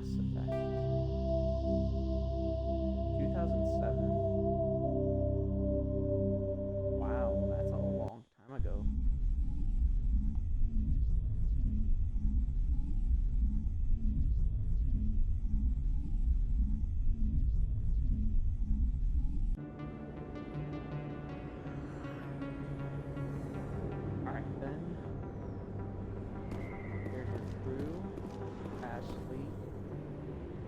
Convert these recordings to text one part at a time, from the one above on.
Mass Effect. 2007. Wow, that's a long time ago. Alright then. Here's the crew. Ashley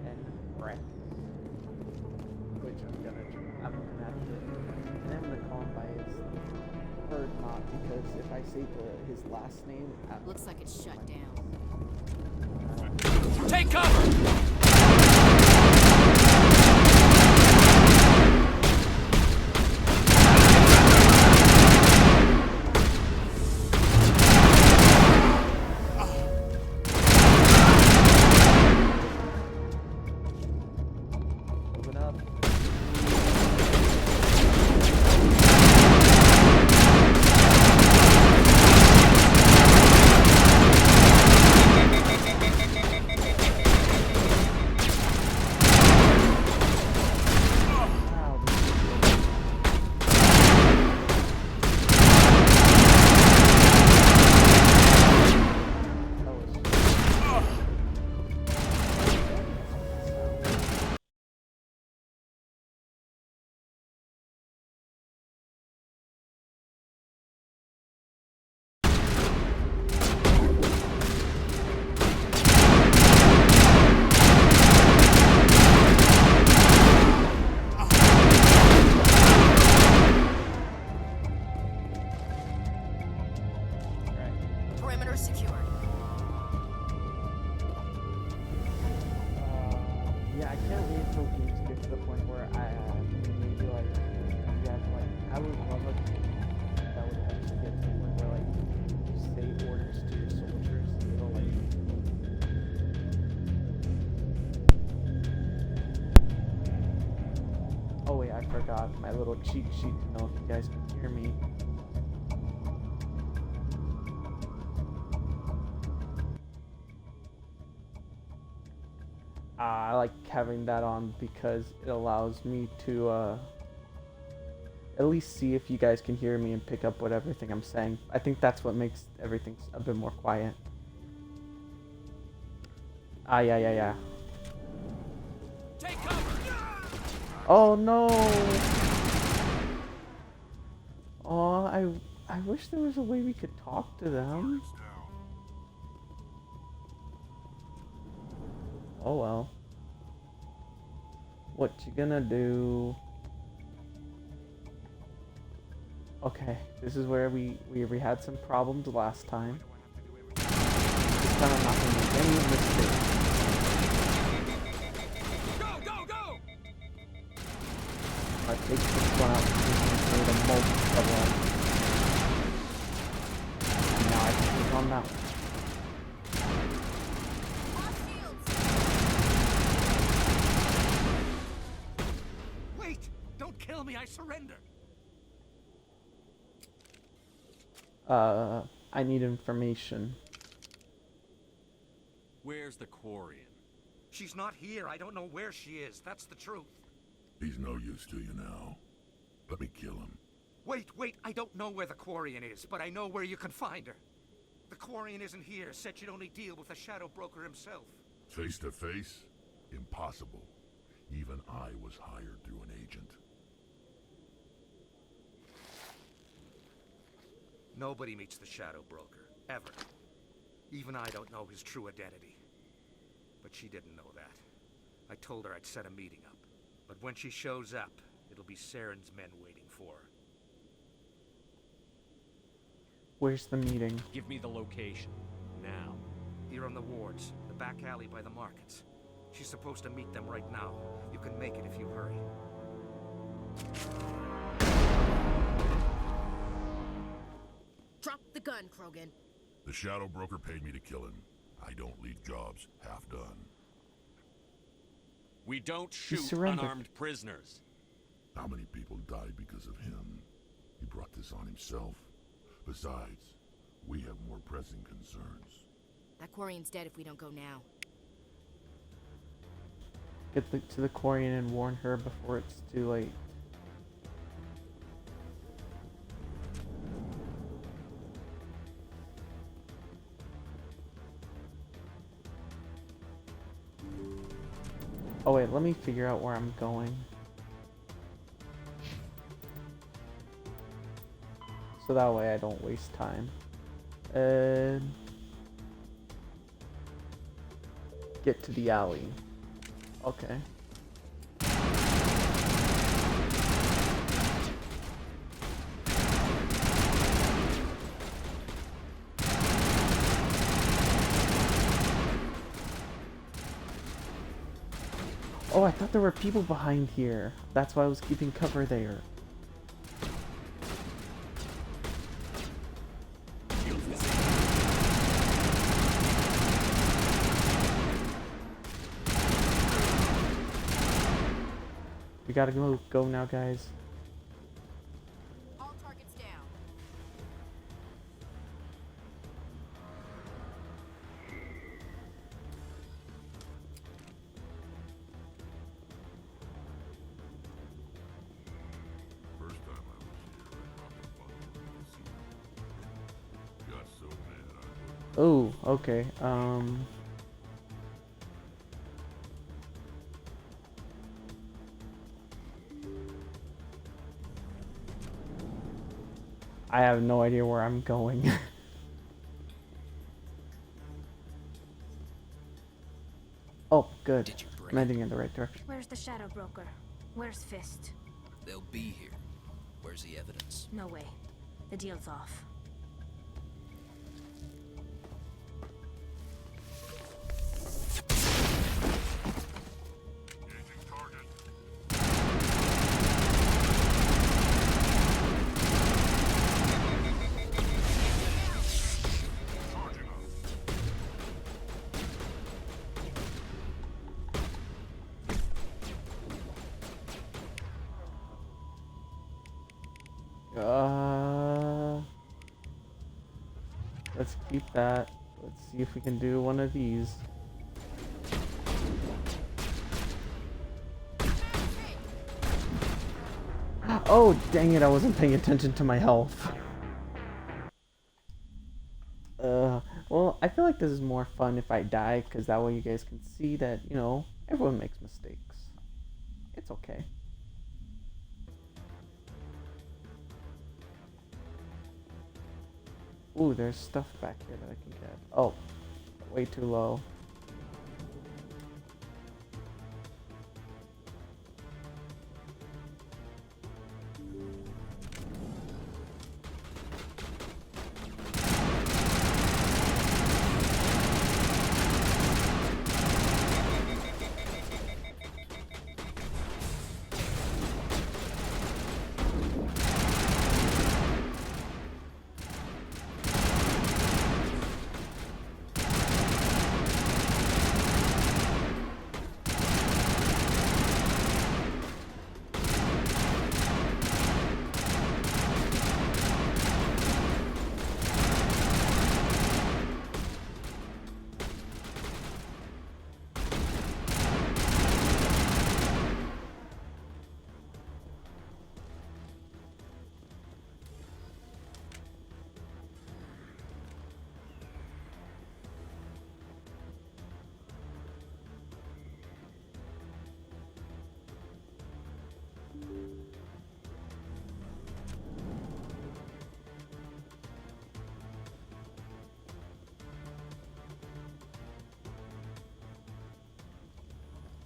and Brett. Which I'm gonna have to, and I'm gonna call him by his third mod because if I say his last name, Looks like it's shut down. Take cover! moving up. Wow, this is that was right. Perimeter secured. Yeah, I can't wait until games get to the point where maybe like you have like I would love a game that would eventually get to the point where like you say orders to your soldiers, it'll like oh wait, I forgot my little cheat sheet to know if you guys can hear me. I like having that on because it allows me to at least see if you guys can hear me and pick up what everything I'm saying. I think that's what makes everything a bit more quiet. Yeah. Take cover! Oh no! Oh, I wish there was a way we could talk to them. Oh well. What you gonna do? Okay, this is where we had some problems last time. This time I'm not gonna make any mistakes. Go! I take this one out for the multi-level one. And now I can click on that one. Wait! Don't kill me, I surrender! I need information. Where's the Quarian? She's not here. I don't know where she is. That's the truth. He's no use to you now. Let me kill him. Wait. I don't know where the Quarian is, but I know where you can find her. The Quarian isn't here. Said she'd only deal with the Shadow Broker himself. Face to face? Impossible. Even I was hired through an agent. Nobody meets the Shadow Broker, ever. Even I don't know his true identity. But she didn't know that. I told her I'd set a meeting up. But when she shows up, it'll be Saren's men waiting for her. Where's the meeting? Give me the location. Now. Here on the wards, the back alley by the markets. She's supposed to meet them right now. You can make it if you hurry. Drop the gun, Krogan. The Shadow Broker paid me to kill him. I don't leave jobs half done. We don't shoot surrendered. unarmed prisoners. How many people died because of him? He brought this on himself. Besides, we have more pressing concerns. That Quarian's dead if we don't go now. get to the Quarian and warn her before it's too late. Oh wait, let me figure out where I'm going. So that way I don't waste time. Get to the alley. Okay. Oh, I thought there were people behind here. That's why I was keeping cover there. We gotta go now, guys. All targets down. First time I was here, I dropped a bundle in the casino. Got so mad I put Oh, okay. I have no idea where I'm going. Oh, good. Did you bring I'm heading in the right direction. Where's the Shadow Broker? Where's Fist? They'll be here. Where's the evidence? No way. The deal's off. engaging target. Charging up. Let's keep that. Let's see if we can do one of these. Oh, dang it, I wasn't paying attention to my health. Well, I feel like this is more fun if I die, because that way you guys can see that, you know, everyone makes mistakes. It's okay. Ooh, there's stuff back here that I can get. Oh, way too low.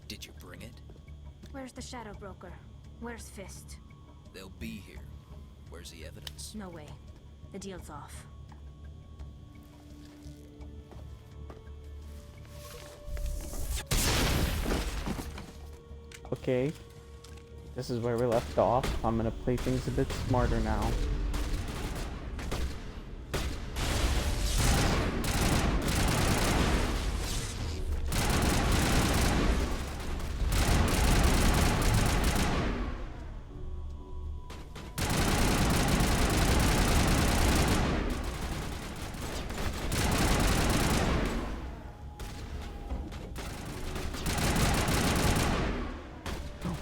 Did you bring it? Where's the Shadow Broker? Where's Fist? They'll be here. Where's the evidence? No way. The deal's off. Okay. This is where we left off. I'm gonna play things a bit smarter now.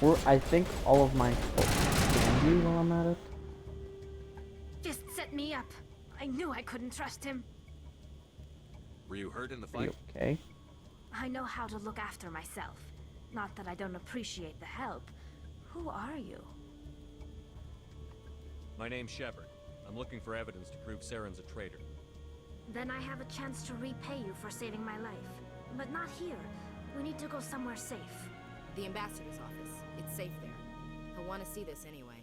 I think all of my can do while I'm at it. Fist set me up. I knew I couldn't trust him. Were you hurt in the Are you fight? okay? I know how to look after myself. Not that I don't appreciate the help. Who are you? My name's Shepard. I'm looking for evidence to prove Saren's a traitor. Then I have a chance to repay you for saving my life. But not here. We need to go somewhere safe. The ambassador's office. It's safe there. He'll want to see this anyway.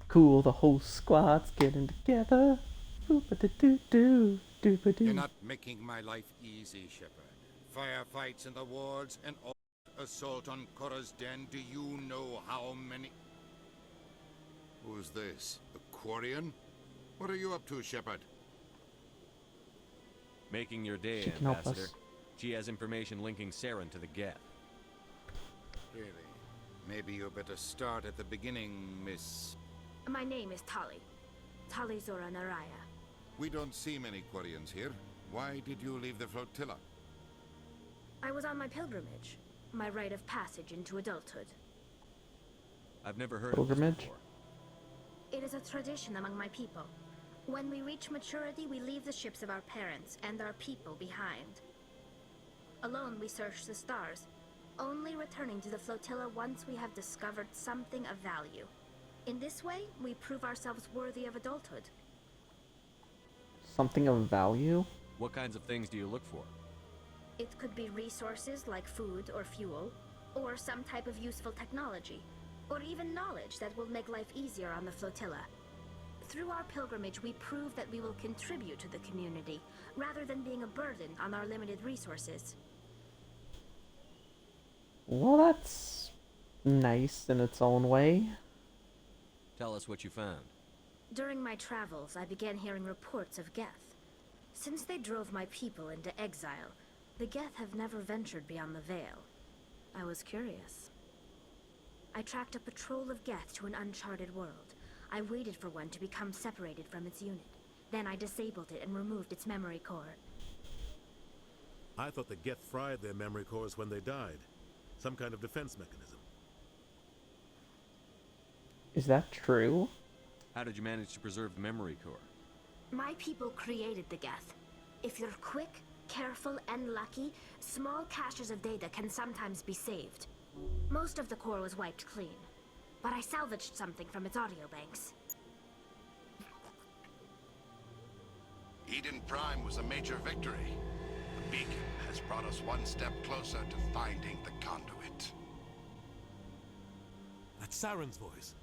Cool, the whole squad's getting together. Boop-a-doo-doo-doo, doo-ba-doo. You're not making my life easy, Shepard. Firefights in the wards and assault on Korra's den. Do you know how many... Who's this? The Quarian? What are you up to, Shepard? Making your day, She can help Ambassador. us. She has information linking Saren to the Geth. Really? Maybe you better start at the beginning, Miss... My name is Tali. Tali Zora Naraya. We don't see many Quarians here. Why did you leave the flotilla? I was on my pilgrimage. My rite of passage into adulthood. I've never heard of Pilgrimage? this before. It is a tradition among my people. When we reach maturity, we leave the ships of our parents and our people behind. Alone, we search the stars, only returning to the flotilla once we have discovered something of value. In this way, we prove ourselves worthy of adulthood. Something of value? What kinds of things do you look for? It could be resources like food or fuel, or some type of useful technology, or even knowledge that will make life easier on the flotilla. Through our pilgrimage, we prove that we will contribute to the community, rather than being a burden on our limited resources. Well, that's nice in its own way. Tell us what you found. During my travels, I began hearing reports of Geth. Since they drove my people into exile, the Geth have never ventured beyond the Veil. I was curious. I tracked a patrol of Geth to an uncharted world. I waited for one to become separated from its unit. Then I disabled it and removed its memory core. I thought the Geth fried their memory cores when they died. Some kind of defense mechanism. Is that true? How did you manage to preserve the memory core? My people created the Geth. If you're quick, careful, and lucky, small caches of data can sometimes be saved. Most of the core was wiped clean, but I salvaged something from its audio banks. Eden Prime was a major victory. The beacon has brought us one step closer to finding the conduit. That's Saren's voice.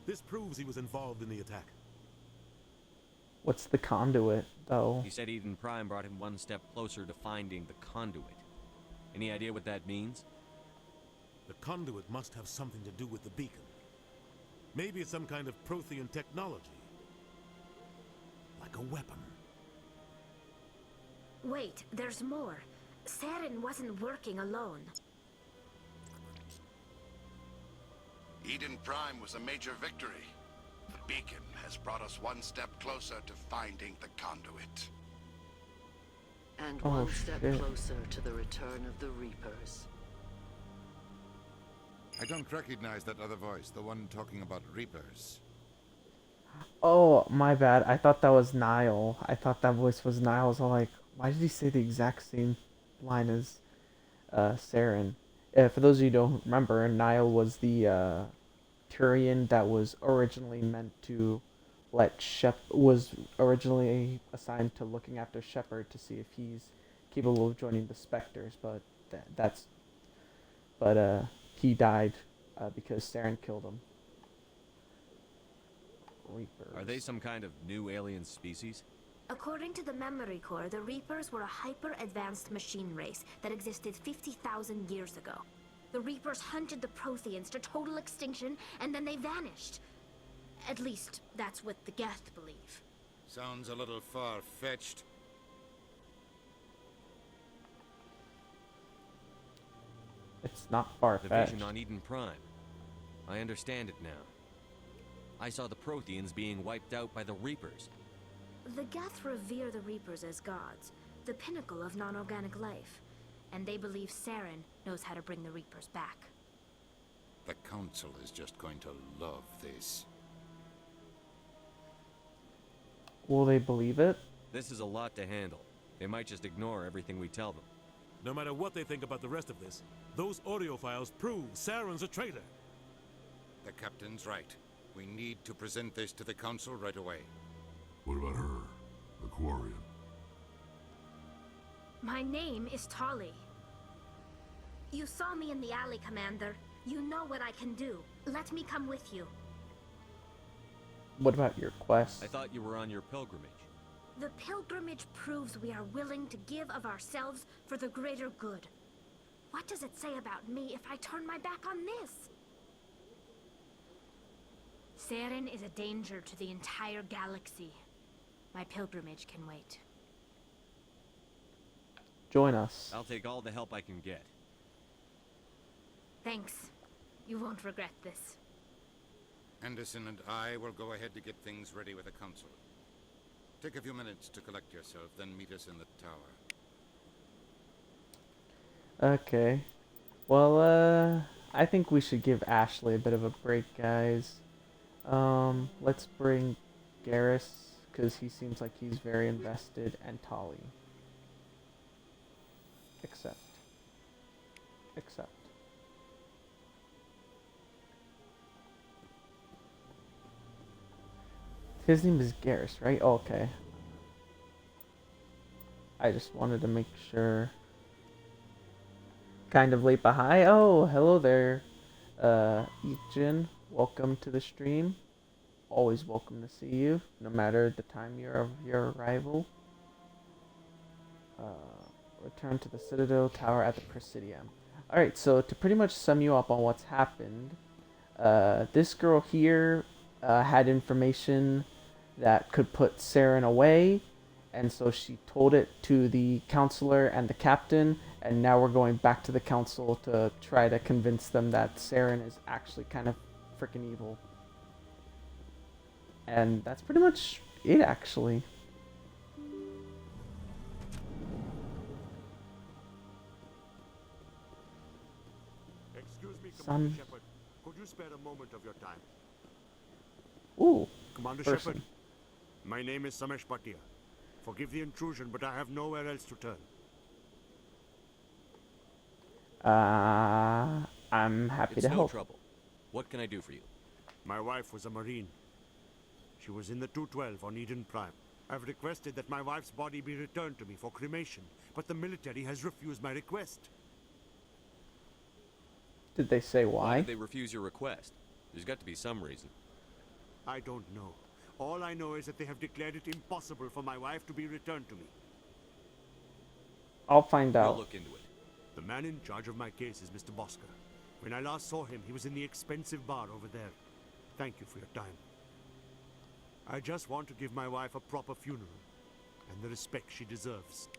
This proves he was involved in the attack. What's the conduit, though? He said Eden Prime brought him one step closer to finding the conduit. Any idea what that means? The conduit must have something to do with the beacon. Maybe it's some kind of Prothean technology. Like a weapon. Wait, there's more. Saren wasn't working alone. Eden Prime was a major victory. The beacon has brought us one step closer to finding the conduit. And Oh, one step shit. closer to the return of the Reapers. I don't recognize that other voice, the one talking about Reapers. Oh, my bad. I thought that was Niall. I thought that voice was Niall. I was all like, why did he say the exact same line as Saren? For those of you who don't remember, Niall was the Turian that was originally meant to was originally assigned to looking after Shepard to see if he's capable of joining the Spectres, but he died because Saren killed him. Reapers. Are they some kind of new alien species? According to the memory core, the Reapers were a hyper-advanced machine race that existed 50,000 years ago. The Reapers hunted the Protheans to total extinction, and then they vanished. At least, that's what the Geth believe. Sounds a little far-fetched. It's not The far-fetched. vision on Eden Prime. I understand it now. I saw the Protheans being wiped out by the Reapers. The Geth revere the Reapers as gods, the pinnacle of non-organic life. and they believe Saren knows how to bring the Reapers back. The Council is just going to love this. Will they believe it? This is a lot to handle. They might just ignore everything we tell them. No matter what they think about the rest of this, those audio files prove Saren's a traitor. The Captain's right. We need to present this to the Council right away. What about her? The Quarian? My name is Tali. You saw me in the alley, Commander. You know what I can do. Let me come with you. What about your quest? I thought you were on your pilgrimage. The pilgrimage proves we are willing to give of ourselves for the greater good. What does it say about me if I turn my back on this? Saren is a danger to the entire galaxy. My pilgrimage can wait. Join us. I'll take all the help I can get. Thanks. You won't regret this. Anderson and I will go ahead to get things ready with the Council. Take a few minutes to collect yourself, then meet us in the tower. Okay. Well, I think we should give Ashley a bit of a break, guys. Let's bring Garrus, because he seems like he's very invested, and Tali. Accept. His name is Garrus, right? Oh, okay. I just wanted to make sure. Kind of late behind. Oh, hello there, Ijin. Welcome to the stream. Always welcome to see you, no matter the time of your arrival. Return to the Citadel Tower at the Presidium. Alright, so to pretty much sum you up on what's happened, this girl here had information that could put Saren away, and so she told it to the counselor and the captain, and now we're going back to the council to try to convince them that Saren is actually kind of freaking evil. And that's pretty much it, actually. Excuse me, Son. Commander Shepard. Could you spare a moment of your time? Ooh, Commander person. Shepard, my name is Samesh Bhatia. Forgive the intrusion, but I have nowhere else to turn. I'm happy It's to no help. trouble. What can I do for you? My wife was a Marine. She was in the 212 on Eden Prime. I've requested that my wife's body be returned to me for cremation, but the military has refused my request. Did they say Why why? did they refuse your request? There's got to be some reason. I don't know. All I know is that they have declared it impossible for my wife to be returned to me. I'll find I'll out. look into it. The man in charge of my case is Mr. Bosker. When I last saw him, he was in the expensive bar over there. Thank you for your time. I just want to give my wife a proper funeral, and the respect she deserves.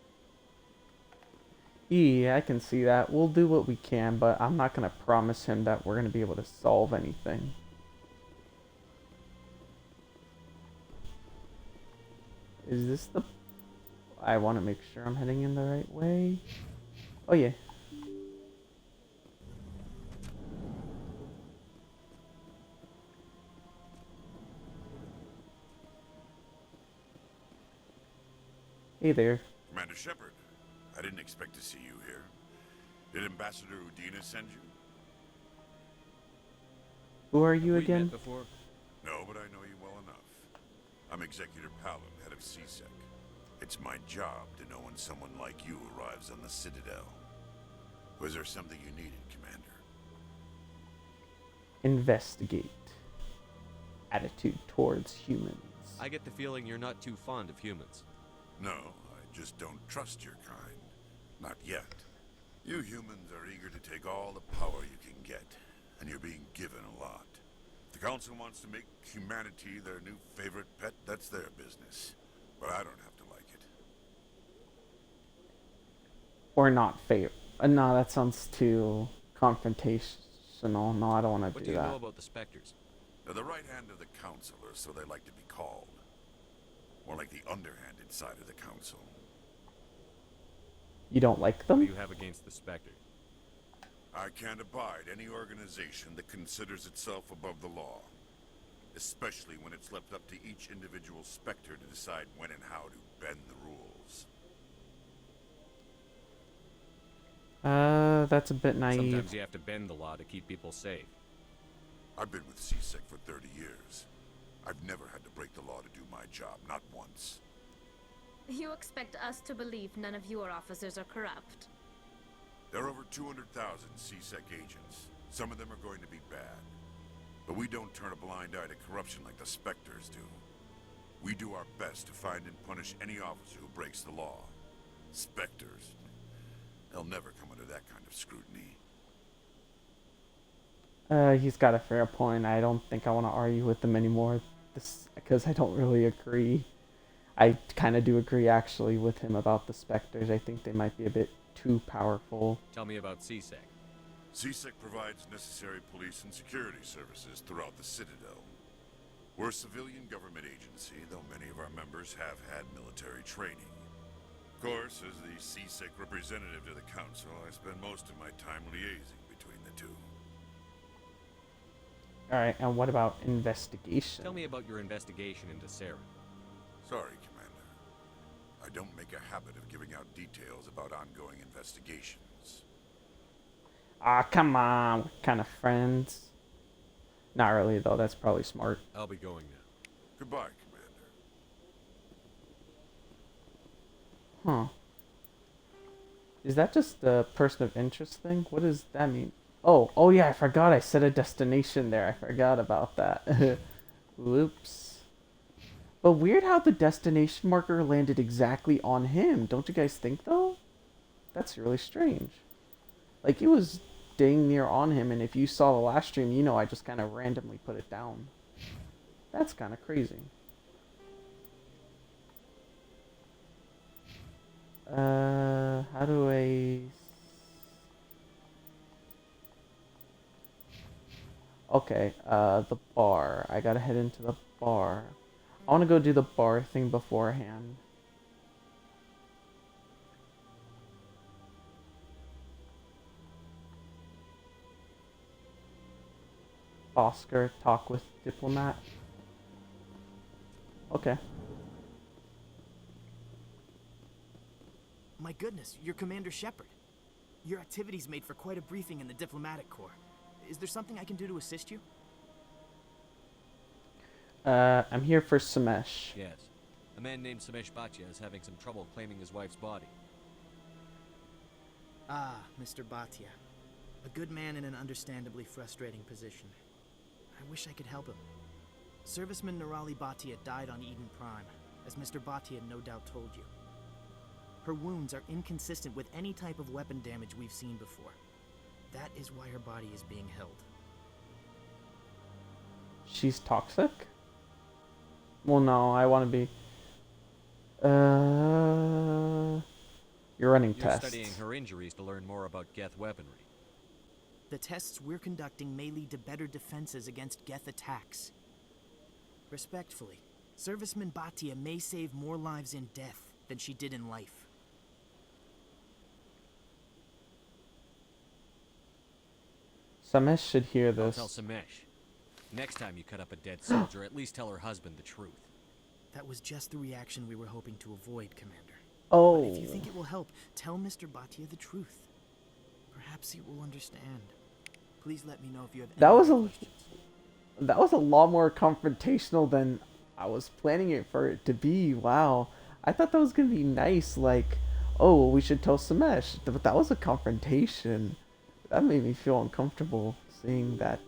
Yeah, I can see that. We'll do what we can, but I'm not gonna promise him that we're gonna be able to solve anything. Is this the... I want to make sure I'm heading in the right way. Oh yeah. Hey there. Commander Shepard, I didn't expect to see you here. Did Ambassador Udina send you? Who are you Have we again? met before? No, but I know you well enough. I'm Executor Palin, head of CSEC. It's my job to know when someone like you arrives on the Citadel. Was there something you needed, Commander? Investigate. Attitude towards humans. I get the feeling you're not too fond of humans. No, I just don't trust your kind. Not yet. You humans are eager to take all the power you can get, and you're being given a lot. If the Council wants to make humanity their new favorite pet, that's their business. But I don't have to like it. Or not fair. No, that sounds too confrontational. No, I don't want to What do do you that. know about the Spectres? They're the right hand of the Council, or so they like to be called. More like the underhanded side of the Council. You don't like What do them? you have against the Spectre? I can't abide any organization that considers itself above the law. Especially when it's left up to each individual Spectre to decide when and how to bend the rules. That's a bit naive. Sometimes you have to bend the law to keep people safe. I've been with CSEC for 30 years. I've never had to break the law to do my job, not once. You expect us to believe none of your officers are corrupt? There are over 200,000 CSEC agents. Some of them are going to be bad. But we don't turn a blind eye to corruption like the Spectres do. We do our best to find and punish any officer who breaks the law. Spectres, they'll never come under that kind of scrutiny. He's got a fair point. I don't think I want to argue with them anymore, because I don't really agree. I kind of do agree, actually, with him about the Spectres. I think they might be a bit too powerful. Tell me about CSEC. CSEC provides necessary police and security services throughout the Citadel. We're a civilian government agency, though many of our members have had military training. Of course, as the CSEC representative to the Council, I spend most of my time liaising between the two. Alright, and what about investigation? Tell me about your investigation into Sarah. Sorry, Commander. I don't make a habit of giving out details about ongoing investigations. Ah, come on. We're kind of friends. Not really, though. That's probably smart. I'll be going now. Goodbye, Commander. Huh. Is that just the person of interest thing? What does that mean? Oh yeah, I forgot I set a destination there. I forgot about that. Whoops. But weird how the destination marker landed exactly on him. Don't you guys think, though? That's really strange. Like, it was dang near on him, and if you saw the last stream, you know I just kind of randomly put it down. That's kind of crazy. How do I... Okay, the bar. I gotta head into the bar. I wanna go do the bar thing beforehand. Oscar, talk with diplomat. Okay. My goodness, you're Commander Shepard. Your activities made for quite a briefing in the diplomatic corps. Is there something I can do to assist you? I'm here for Samesh. Yes. A man named Samesh Bhatia is having some trouble claiming his wife's body. Ah, Mr. Bhatia. A good man in an understandably frustrating position. I wish I could help him. Serviceman Nirali Bhatia died on Eden Prime, as Mr. Bhatia no doubt told you. Her wounds are inconsistent with any type of weapon damage we've seen before. That is why her body is being held. She's toxic? Well, no, I want to be... You're running tests. You're studying her injuries to learn more about Geth weaponry. The tests we're conducting may lead to better defenses against Geth attacks. Respectfully, Serviceman Bhatia may save more lives in death than she did in life. Samesh should hear this. I'll tell Samesh. Next time you cut up a dead soldier, at least tell her husband the truth. That was just the reaction we were hoping to avoid, Commander. Oh. But if you think it will help, tell Mr. Bhatia the truth. Perhaps he will understand. Please let me know if you have any questions. That was a lot more confrontational than I was planning it for it to be. Wow. I thought that was gonna be nice, like, oh, we should tell Samesh. But that was a confrontation. That made me feel uncomfortable seeing that.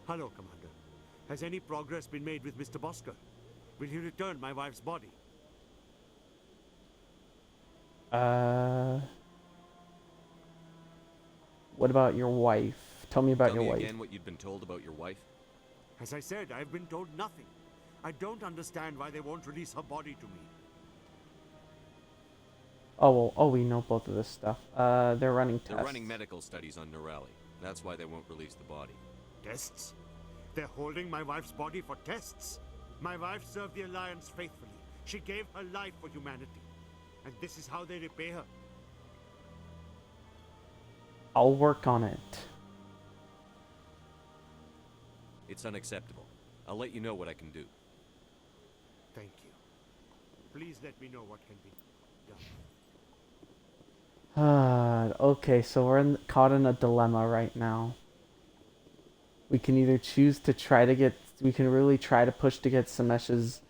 Hello, Commander. Has any progress been made with Mr. Bosker? Will he return my wife's body? What about your wife? Tell me about your wife. Tell me again what you'd been told about your wife. As I said, I've been told nothing. I don't understand why they won't release her body to me. Oh, well, oh, we know both of this stuff. They're running tests. They're running medical studies on Nirali. That's why they won't release the body. Tests? They're holding my wife's body for tests. My wife served the Alliance faithfully. She gave her life for humanity. And this is how they repay her. I'll work on it. It's unacceptable. I'll let you know what I can do. Thank you. Please let me know what can be done. Okay, so we're caught in a dilemma right now. We can either choose to try to get... We can really try to push to get Samesh's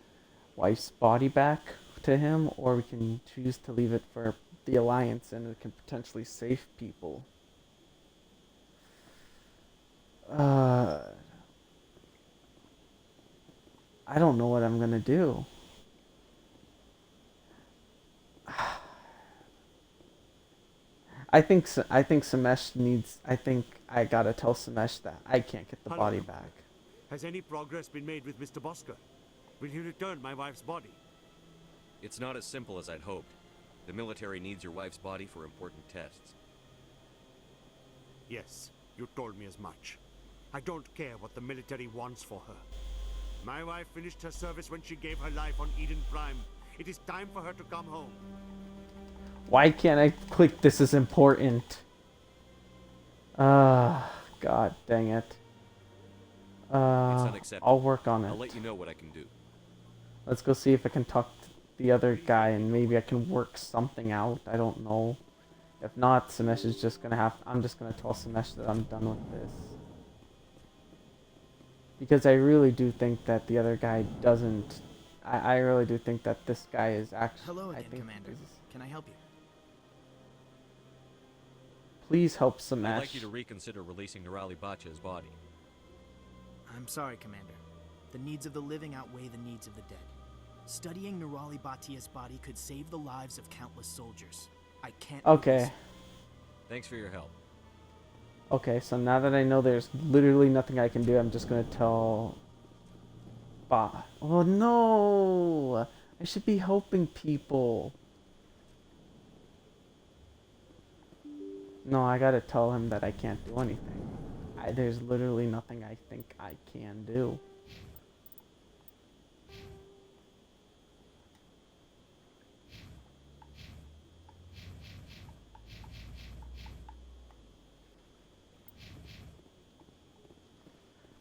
wife's body back to him, or we can choose to leave it for the Alliance and it can potentially save people. I don't know what I'm gonna do. I think Samesh needs... I think I gotta tell Samesh that I can't get the body back. Has any progress been made with Mr. Bosker? Will he return my wife's body? It's not as simple as I'd hoped. The military needs your wife's body for important tests. Yes, you told me as much. I don't care what the military wants for her. My wife finished her service when she gave her life on Eden Prime. It is time for her to come home. Why can't I click this is important? God dang it. It's unacceptable. I'll work on it. I'll let you know what I can do. Let's go see if I can talk to the other guy and maybe I can work something out. I don't know. If not, Samesh is just gonna have... I'm just gonna tell Samesh that I'm done with this. Because I really do think that the other guy doesn't... I really do think that this guy is actually... Hello again, Commander. Can I help you? Please help Samesh. I'd like you to reconsider releasing Nirali Bachya's body. I'm sorry, Commander. The needs of the living outweigh the needs of the dead. Studying Nirali Bhattia's body could save the lives of countless soldiers. I can't... Okay. Thanks for your help. Okay, so now that I know there's literally nothing I can do, I'm just gonna tell... Oh no! I should be helping people. No, I gotta tell him that I can't do anything. There's literally nothing I think I can do.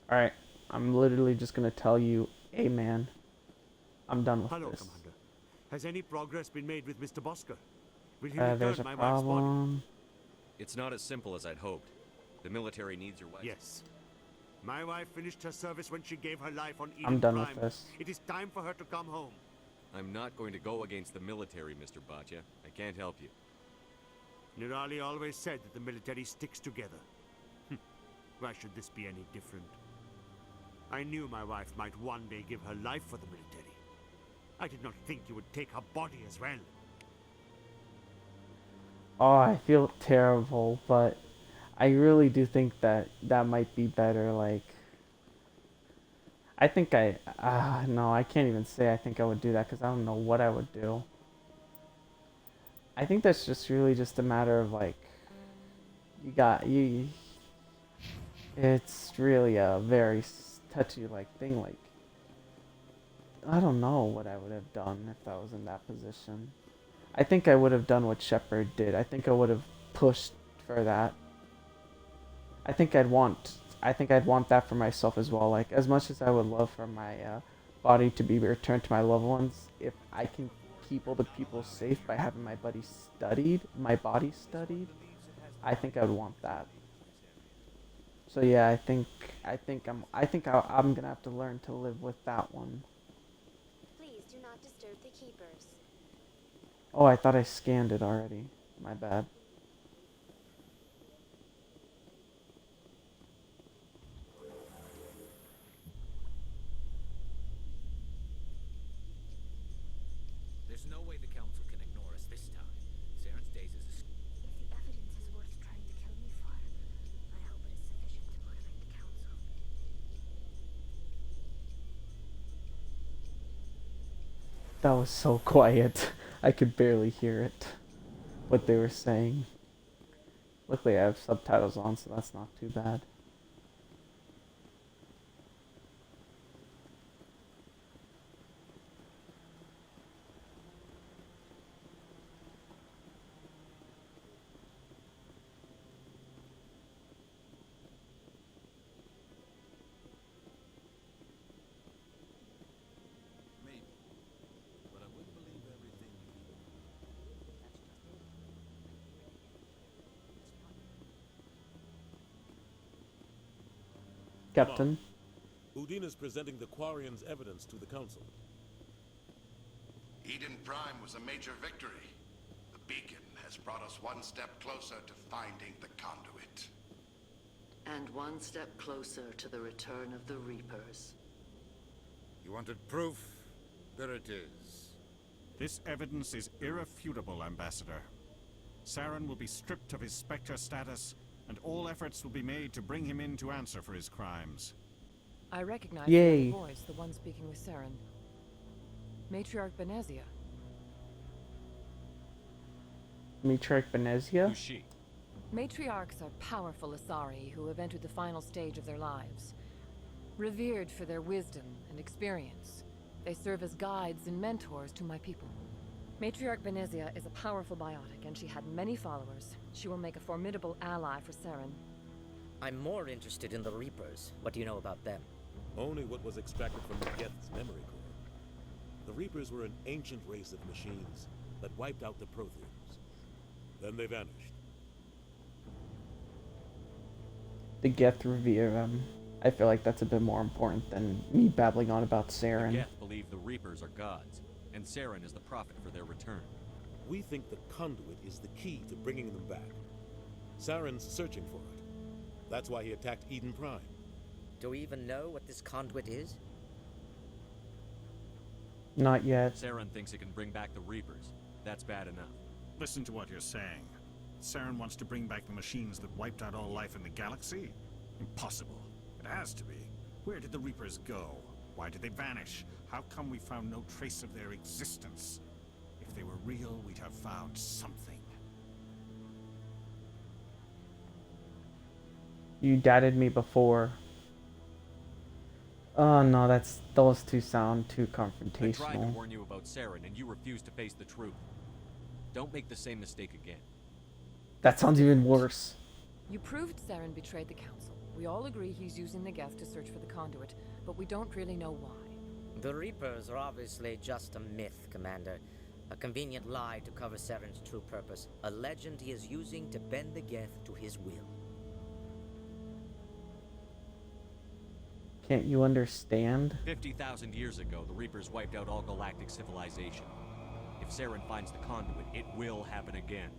Alright, I'm literally just gonna tell you, hey man, I'm done with Hello, this. Commander. Has any progress been made with Mr. Bosker? Will he There's return a my wife's body? problem. It's not as simple as I'd hoped. The military needs your wife. Yes. My wife finished her service when she gave her life on Eden I'm done Prime. with this. It is time for her to come home. I'm not going to go against the military, Mr. Bachya. I can't help you. Nirali always said that the military sticks together. Why should this be any different? I knew my wife might one day give her life for the military. I did not think you would take her body as well. Oh, I feel terrible, but I really do think that that might be better. Like, I think no, I can't even say I think I would do that because I don't know what I would do. I think that's just really just a matter of like, it's really a very touchy like thing. Like, I don't know what I would have done if I was in that position. I think I would have done what Shepard did. I think I would have pushed for that. I think I'd want that for myself as well. Like, as much as I would love for my body to be returned to my loved ones, if I can keep all the people safe by having my body studied, I think I would want that. So yeah, I think I'm gonna have to learn to live with that one. Please do not disturb the keepers. Oh, I thought I scanned it already. My bad. There's no way the Council can ignore us this time. Saren's days is... If the evidence is worth trying to kill me for, I hope it is sufficient to motivate the Council. That was so quiet. I could barely hear it. What they were saying. Luckily I have subtitles on, so that's not too bad. Captain. Udine is presenting the Quarian's evidence to the Council. Eden Prime was a major victory. The beacon has brought us one step closer to finding the conduit. And one step closer to the return of the Reapers. You wanted proof? There it is. This evidence is irrefutable, Ambassador. Saren will be stripped of his Spectre status, and all efforts will be made to bring him in to answer for his crimes. I recognize Yay. the voice, the one speaking with Saren. Matriarch Benezia. Matriarch Benezia? Who's she? Matriarchs are powerful Asari who have entered the final stage of their lives. Revered for their wisdom and experience, they serve as guides and mentors to my people. Matriarch Benezia is a powerful biotic, and she had many followers. She will make a formidable ally for Saren. I'm more interested in the Reapers. What do you know about them? Only what was extracted from the Geth's memory core. The Reapers were an ancient race of machines that wiped out the Protheans. Then they vanished. The Geth revere. I feel like that's a bit more important than me babbling on about Saren. The Geth believe the Reapers are gods, and Saren is the prophet for their return. We think the conduit is the key to bringing them back. Saren's searching for it. That's why he attacked Eden Prime. Do we even know what this conduit is? Not yet. Saren thinks it can bring back the Reapers. That's bad enough. Listen to what you're saying. Saren wants to bring back the machines that wiped out all life in the galaxy? Impossible. It has to be. Where did the Reapers go? Why did they vanish? How come we found no trace of their existence? If they were real, we'd have found something. You dadded me before. Oh no, those two sound too I tried to confrontational. warn you about Saren, and you refused to face the truth. Don't make the same mistake again. That sounds even worse. You proved Saren betrayed the Council. We all agree he's using the Geth to search for the conduit, but we don't really know why. The Reapers are obviously just a myth, Commander. A convenient lie to cover Saren's true purpose. A legend he is using to bend the Geth to his will. Can't you understand? 50,000 years ago, the Reapers wiped out all galactic civilization. If Saren finds the conduit, it will happen again.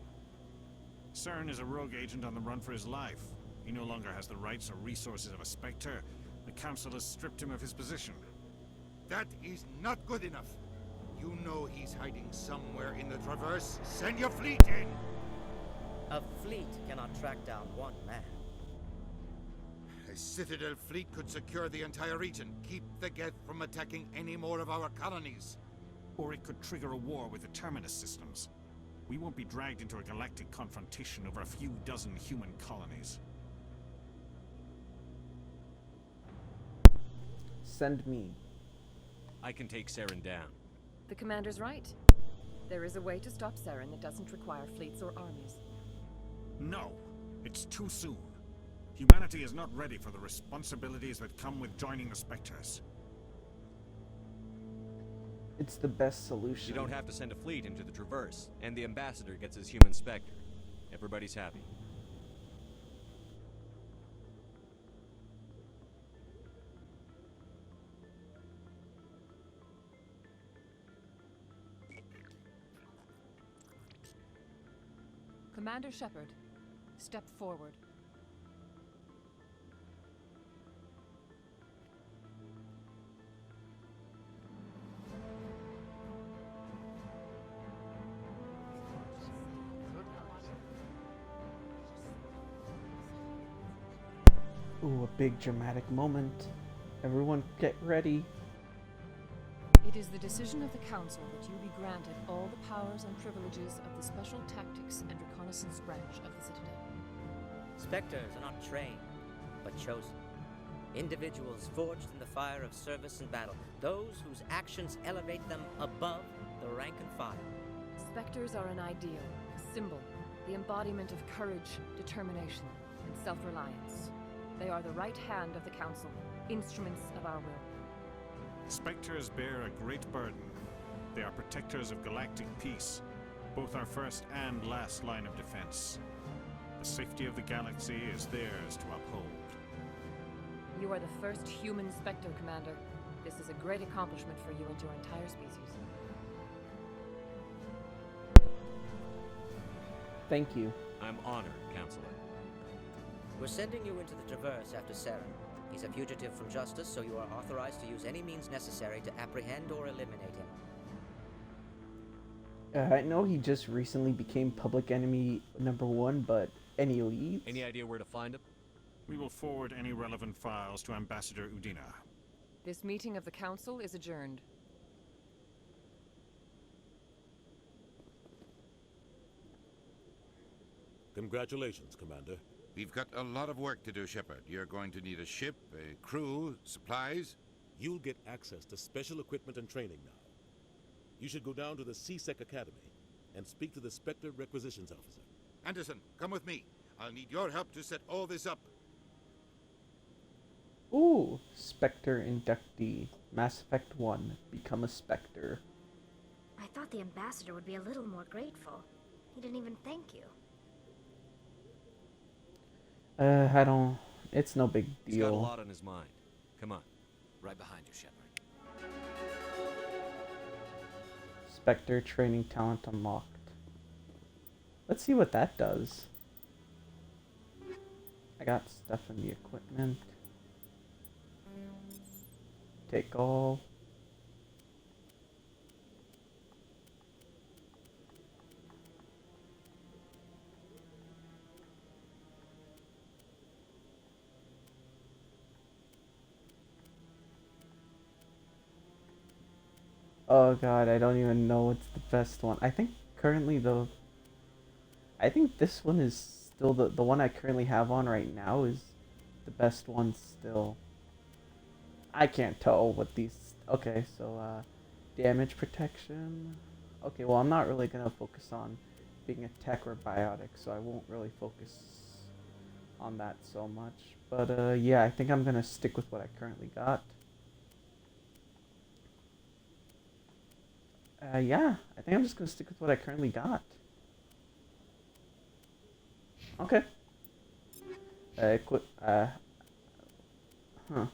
Saren is a rogue agent on the run for his life. He no longer has the rights or resources of a Spectre. The Council has stripped him of his position. That is not good enough. You know he's hiding somewhere in the Traverse. Send your fleet in! A fleet cannot track down one man. A Citadel fleet could secure the entire region, keep the Geth from attacking any more of our colonies. Or it could trigger a war with the Terminus systems. We won't be dragged into a galactic confrontation over a few dozen human colonies. Send me. I can take Saren down. The Commander's right. There is a way to stop Saren that doesn't require fleets or armies. No, it's too soon. Humanity is not ready for the responsibilities that come with joining the Spectres. It's the best solution. You don't have to send a fleet into the Traverse, and the Ambassador gets his human Spectre. Everybody's happy. Commander Shepard, step forward. Ooh, a big dramatic moment. Everyone get ready. It is the decision of the Council that you be granted all the powers and privileges of the Special Tactics and Reconnaissance branch of the Citadel. Spectres are not trained, but chosen. Individuals forged in the fire of service and battle. Those whose actions elevate them above the rank and file. Spectres are an ideal, a symbol, the embodiment of courage, determination, and self-reliance. They are the right hand of the Council, instruments of our will. Spectres bear a great burden. They are protectors of galactic peace, both our first and last line of defense. The safety of the galaxy is theirs to uphold. You are the first human Spectre, Commander. This is a great accomplishment for you and your entire species. Thank you. I'm honored, Counselor. We're sending you into the Traverse after Saren. He's a fugitive from justice, so you are authorized to use any means necessary to apprehend or eliminate him. I know he just recently became public enemy #1, but any leads? Any idea where to find him? We will forward any relevant files to Ambassador Udina. This meeting of the Council is adjourned. Congratulations, Commander. We've got a lot of work to do, Shepard. You're going to need a ship, a crew, supplies. You'll get access to special equipment and training now. You should go down to the C-Sec Academy and speak to the Spectre Requisitions Officer. Anderson, come with me. I'll need your help to set all this up. Ooh, Spectre inductee. Mass Effect 1. Become a Spectre. I thought the ambassador would be a little more grateful. He didn't even thank you. I don't... It's no big deal. He's got a lot on his mind. Come on. Right behind you, Shepard. Spectre training talent unlocked. Let's see what that does. I got stuff in the equipment. Take all. Oh god, I don't even know what's the best one. I think currently though, I think this one is still the one I currently have on right now is the best one still. I can't tell what these, okay, so damage protection. Okay, well I'm not really gonna focus on being a tech or biotic, so I won't really focus on that so much. But yeah, I think I'm gonna stick with what I currently got. Yeah, I think I'm just gonna stick with what I currently got. Okay. Huh.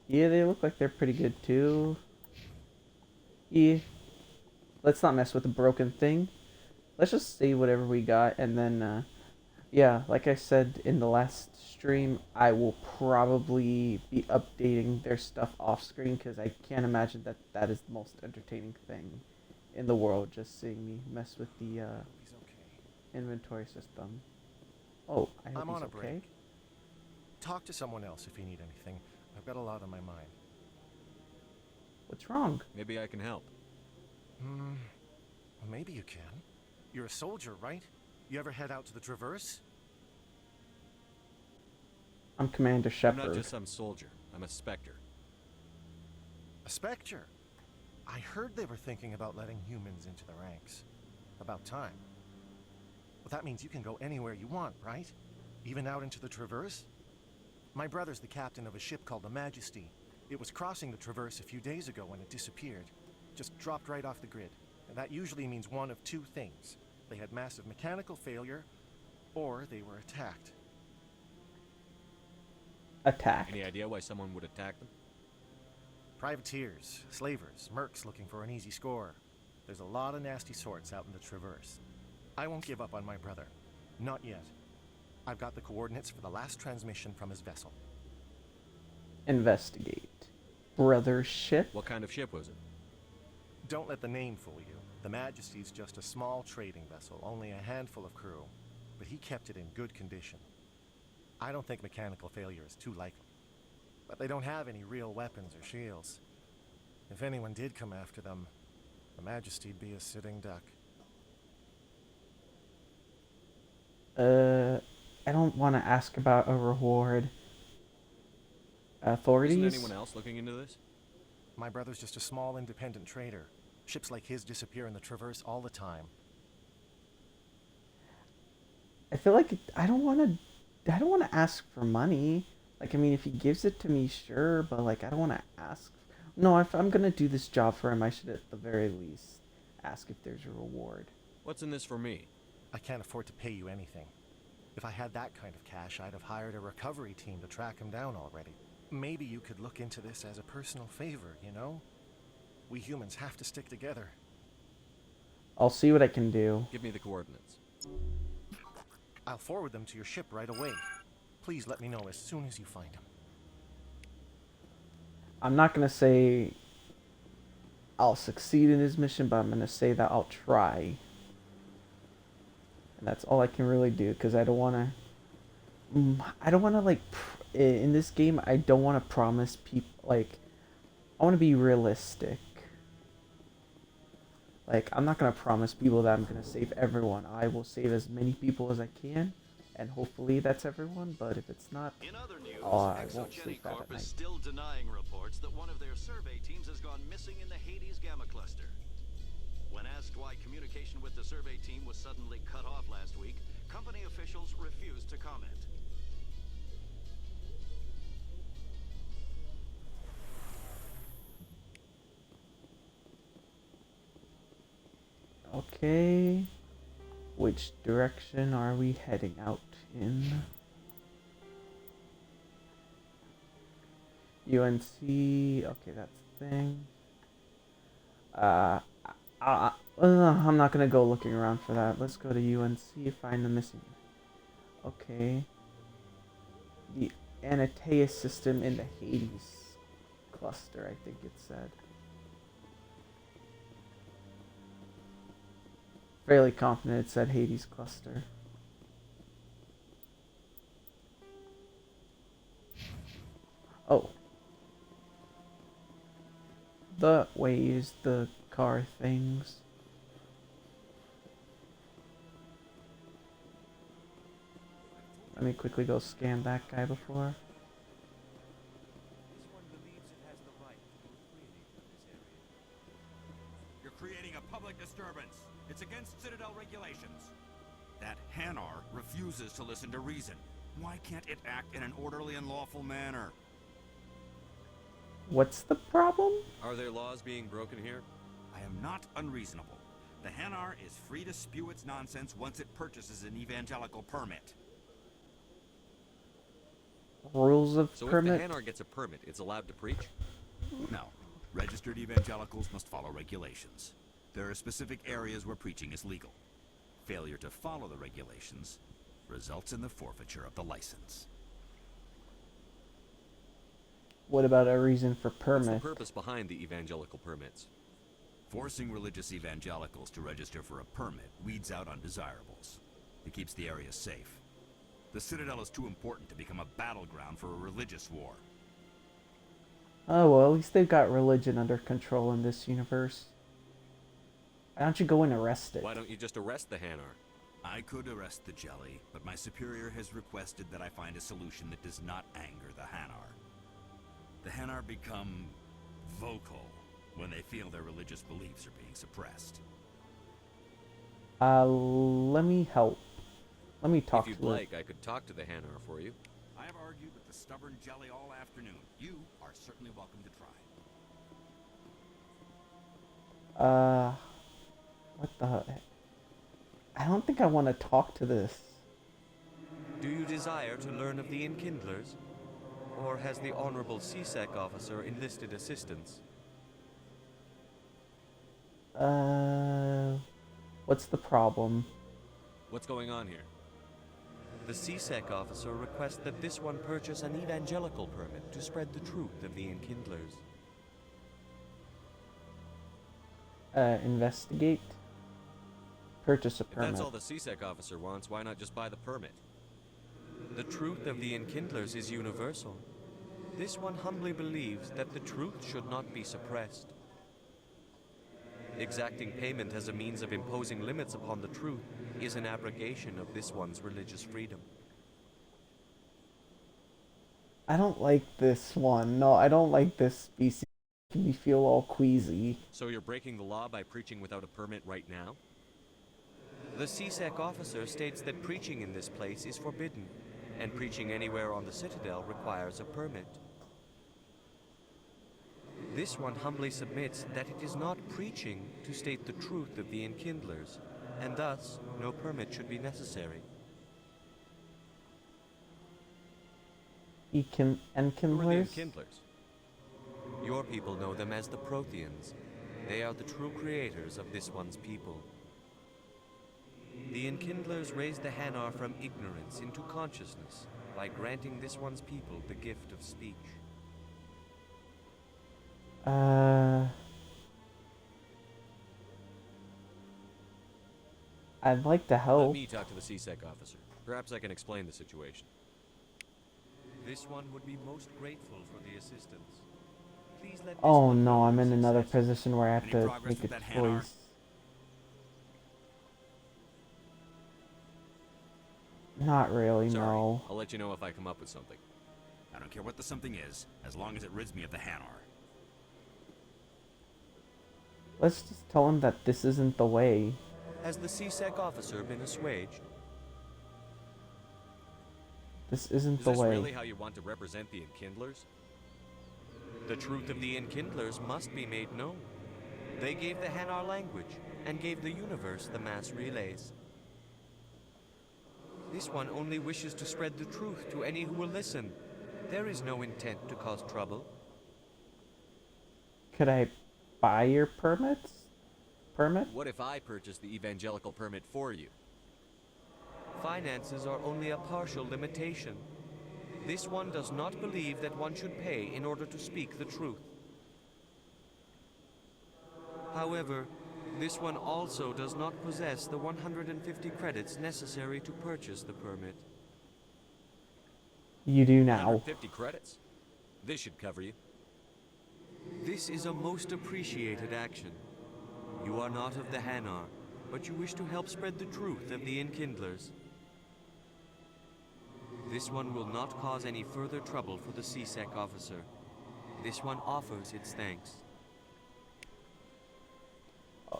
Yeah, they look like they're pretty good too. Yeah. Let's not mess with the broken thing. Let's just see whatever we got, and then, yeah, like I said in the last stream, I will probably be updating their stuff off screen because I can't imagine that that is the most entertaining thing in the world, just seeing me mess with the inventory system. Oh, I hope I'm on he's a okay. break. Talk to someone else if you need anything. I've got a lot on my mind. What's wrong? Maybe I can help. Well, maybe you can. You're a soldier, right? You ever head out to the Traverse? I'm Commander Shepard. I'm not just some soldier. I'm a Spectre. A Spectre? I heard they were thinking about letting humans into the ranks. About time. Well, that means you can go anywhere you want, right? Even out into the Traverse? My brother's the captain of a ship called the Majesty. It was crossing the Traverse a few days ago when it disappeared. Just dropped right off the grid. And that usually means one of two things. They had massive mechanical failure, or they were attacked. Attack. Any idea why someone would attack them? Privateers, slavers, mercs looking for an easy score. There's a lot of nasty sorts out in the Traverse. I won't give up on my brother. Not yet. I've got the coordinates for the last transmission from his vessel. Investigate. Brother ship? What kind of ship was it? Don't let the name fool you. The Majesty's just a small trading vessel, only a handful of crew. But he kept it in good condition. I don't think mechanical failure is too likely. But they don't have any real weapons or shields. If anyone did come after them, the Majesty'd be a sitting duck. I don't want to ask about a reward. Authorities? Isn't anyone else looking into this? My brother's just a small independent trader. Ships like his disappear in the Traverse all the time. I feel like I don't want to ask for money. Like, I mean, if he gives it to me, sure, but like I don't want to ask. No, if I'm gonna do this job for him, I should at the very least ask if there's a reward. What's in this for me? I can't afford to pay you anything. If I had that kind of cash, I'd have hired a recovery team to track him down already. Maybe you could look into this as a personal favor, you know? We humans have to stick together. I'll see what I can do. Give me the coordinates. I'll forward them to your ship right away. Please let me know as soon as you find them. I'm not going to say I'll succeed in his mission, but I'm going to say that I'll try. And that's all I can really do, because I don't want to, like, in this game, I don't want to promise people, like, I want to be realistic. Like, I'm not going to promise people that I'm going to save everyone. I will save as many people as I can, and hopefully that's everyone, but if it's not, I won't sleep bad at night. Is still denying reports that one of their survey teams has gone missing in the Hades Gamma Cluster. When asked why communication with the survey team was suddenly cut off last week, company officials refused to comment. Okay, which direction are we heading out in? UNC, okay, that's the thing. I'm not gonna go looking around for that. Let's go to UNC, find the missing. Okay. The Anateus system in the Hades cluster, I think it said. Fairly confident it said Hades cluster. Oh. The ways, the car things. Let me quickly go scan that guy before. You're creating a public disturbance. It's against Citadel regulations. That Hanar refuses to listen to reason. Why can't it act in an orderly and lawful manner? What's the problem? Are there laws being broken here? I am not unreasonable. The Hanar is free to spew its nonsense once it purchases an evangelical permit. Rules of so permit? if the Hanar gets a permit, it's allowed to preach? No. Registered evangelicals must follow regulations. There are specific areas where preaching is legal. Failure to follow the regulations results in the forfeiture of the license. What about a reason for permit? What's the purpose behind the evangelical permits? Forcing religious evangelicals to register for a permit weeds out undesirables. It keeps the area safe. The Citadel is too important to become a battleground for a religious war. Oh, well, at least they've got religion under control in this universe. Why don't you go and arrest it? Why don't you just arrest the Hanar? I could arrest the Jelly, but my superior has requested that I find a solution that does not anger the Hanar. The Hanar become vocal when they feel their religious beliefs are being suppressed. Let me help. Let me talk to If you'd like, I could talk to the Hanar for you. I have argued with the stubborn Jelly all afternoon. You are certainly welcome to try. What the... I don't think I want to talk to this. Do you desire to learn of the Enkindlers? Or has the Honorable CSEC officer enlisted assistance? What's the problem? What's going on here? The CSEC officer requests that this one purchase an evangelical permit to spread the truth of the Enkindlers. Investigate? Purchase a permit. If that's all the CSEC officer wants, why not just buy the permit? The truth of the Enkindlers is universal. This one humbly believes that the truth should not be suppressed. Exacting payment as a means of imposing limits upon the truth is an abrogation of this one's religious freedom. I don't like this one. No, I don't like this species. It makes me feel all queasy. So you're breaking the law by preaching without a permit right now? The CSEC officer states that preaching in this place is forbidden, and preaching anywhere on the Citadel requires a permit. This one humbly submits that it is not preaching to state the truth of the Enkindlers, and thus no permit should be necessary. Enkindlers? Who are the Enkindlers? Your people know them as the Protheans. They are the true creators of this one's people. The Enkindlers raised the Hanar from ignorance into consciousness by granting this one's people the gift of speech. I'd like to help. Let me talk to the CSEC officer. Perhaps I can explain the situation. This one would be most grateful for the assistance. Please let this Oh one no, know I'm in success. another position where I have Any to progress make a with that Hanar? choice. Not really, Sorry, no. I'll let you know if I come up with something. I don't care what the something is, as long as it rids me of the Hanar. Let's just tell him that this isn't the way. Has the CSEC officer been assuaged? This isn't Is the this way. really how you want to represent the Enkindlers? The truth of the Enkindlers must be made known. They gave the Hanar language, and gave the universe the mass relays. This one only wishes to spread the truth to any who will listen. There is no intent to cause trouble. Could I buy your permit? What if I purchase the evangelical permit for you? Finances are only a partial limitation. This one does not believe that one should pay in order to speak the truth. However, this one also does not possess the 150 credits necessary to purchase the permit. You do now. 150 credits? This should cover you. This is a most appreciated action. You are not of the Hanar, but you wish to help spread the truth of the Enkindlers. This one will not cause any further trouble for the CSEC officer. This one offers its thanks.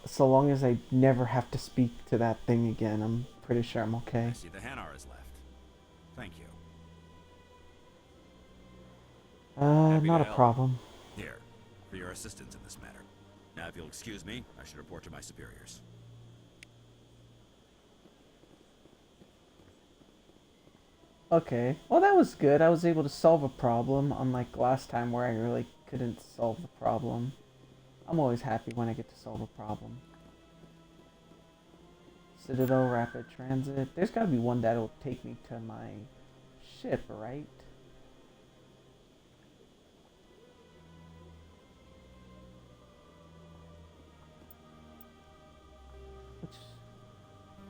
So long as I never have to speak to that thing again, I'm pretty sure I'm okay. I see the Hanar is left. Thank you. Happy Not to a help. problem. Here, for your assistance in this matter. Now, if you'll excuse me, I should report to my superiors. Okay. Well, that was good. I was able to solve a problem, unlike last time where I really couldn't solve the problem. I'm always happy when I get to solve a problem. Citadel Rapid Transit. There's gotta be one that'll take me to my ship, right?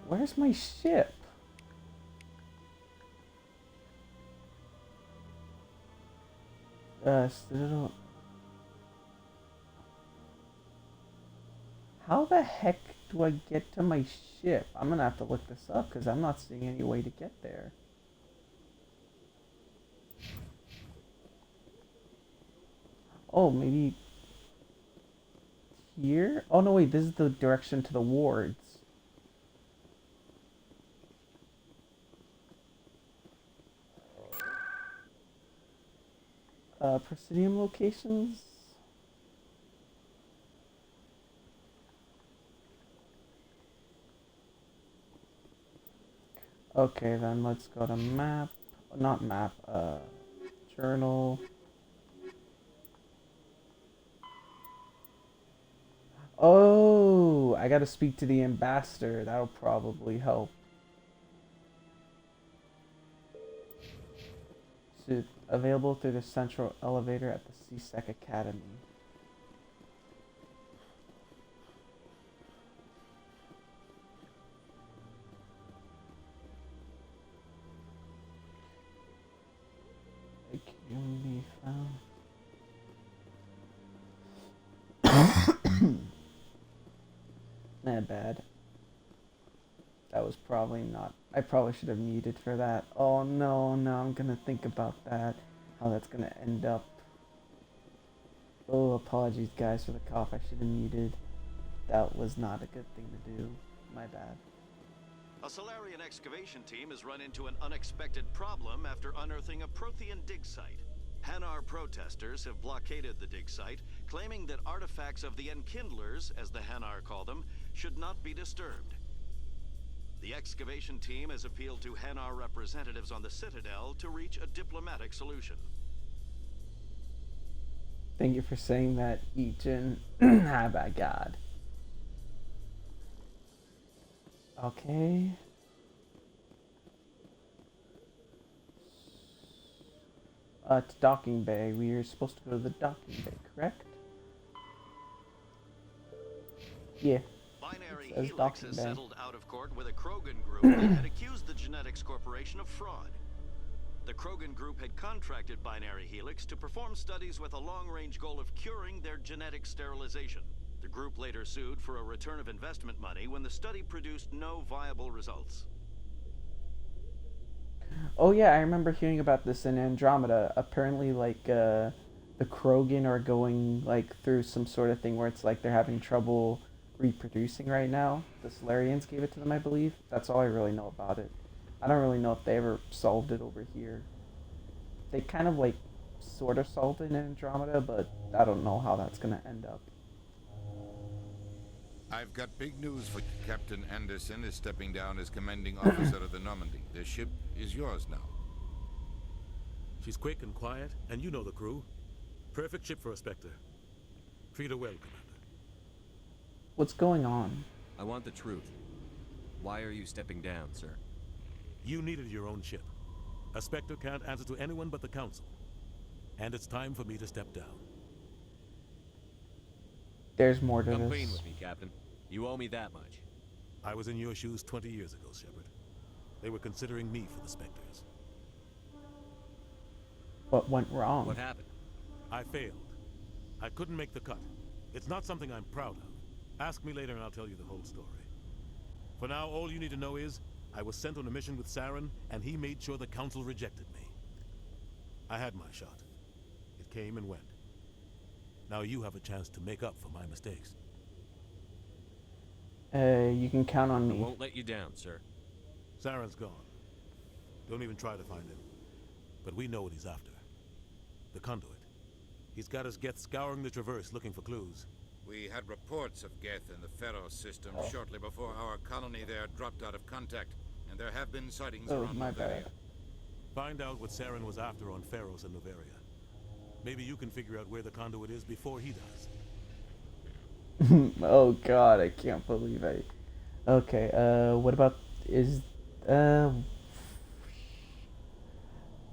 Where's my ship? Citadel. How the heck do I get to my ship? I'm gonna have to look this up because I'm not seeing any way to get there. Oh, maybe here? Oh no, wait, this is the direction to the wards. Presidium locations? Okay, then let's go to map, not map, journal. Oh, I gotta speak to the ambassador. That'll probably help. So, available through the central elevator at the CSEC Academy. It can be found. Not bad. That was probably not. I probably should have muted for that. Oh no, no, I'm gonna think about that. How that's gonna end up. Oh, apologies guys for the cough. I should have muted. That was not a good thing to do. My bad. A Solarian excavation team has run into an unexpected problem after unearthing a Prothean dig site. Hanar protesters have blockaded the dig site, claiming that artifacts of the Enkindlers, as the Hanar call them, should not be disturbed. The excavation team has appealed to Hanar representatives on the Citadel to reach a diplomatic solution. Thank you for saying that, Ijin. Ah, by God. Okay. To docking bay. We are supposed to go to the docking bay, correct? Yeah. Binary Says Helix docking has bay. settled out of court with a Krogan group that had accused the Genetics Corporation of fraud. The Krogan group had contracted Binary Helix to perform studies with a long-range goal of curing their genetic sterilization. The group later sued for a return of investment money when the study produced no viable results. Oh yeah, I remember hearing about this in Andromeda. Apparently, like, the Krogan are going, like, through some sort of thing where it's like they're having trouble reproducing right now. The Solarians gave it to them, I believe. That's all I really know about it. I don't really know if they ever solved it over here. They kind of, like, sort of solved it in Andromeda, but I don't know how that's going to end up. I've got big news for you. Captain Anderson is stepping down as commanding officer of the Normandy. The ship is yours now. She's quick and quiet, and you know the crew. Perfect ship for a Spectre. Treat her well, Commander. What's going on? I want the truth. Why are you stepping down, sir? You needed your own ship. A Spectre can't answer to anyone but the Council. And it's time for me to step down. There's more to Come this. clean with me, Captain. You owe me that much. I was in your shoes 20 years ago, Shepard. They were considering me for the Spectres. What went wrong? What happened? I failed. I couldn't make the cut. It's not something I'm proud of. Ask me later and I'll tell you the whole story. For now, all you need to know is, I was sent on a mission with Saren, and he made sure the Council rejected me. I had my shot. It came and went. Now you have a chance to make up for my mistakes. You can count on I me. won't let you down, sir. Saren's gone. Don't even try to find him. But we know what he's after. The conduit. He's got his Geth scouring the Traverse looking for clues. We had reports of Geth in the Pharaoh system shortly before our colony there dropped out of contact, and there have been sightings around my Noveria. bad. Find out what Saren was after on Pharos and Noveria. Maybe you can figure out where the conduit is before he does. Oh god, I can't believe I... Okay, what about...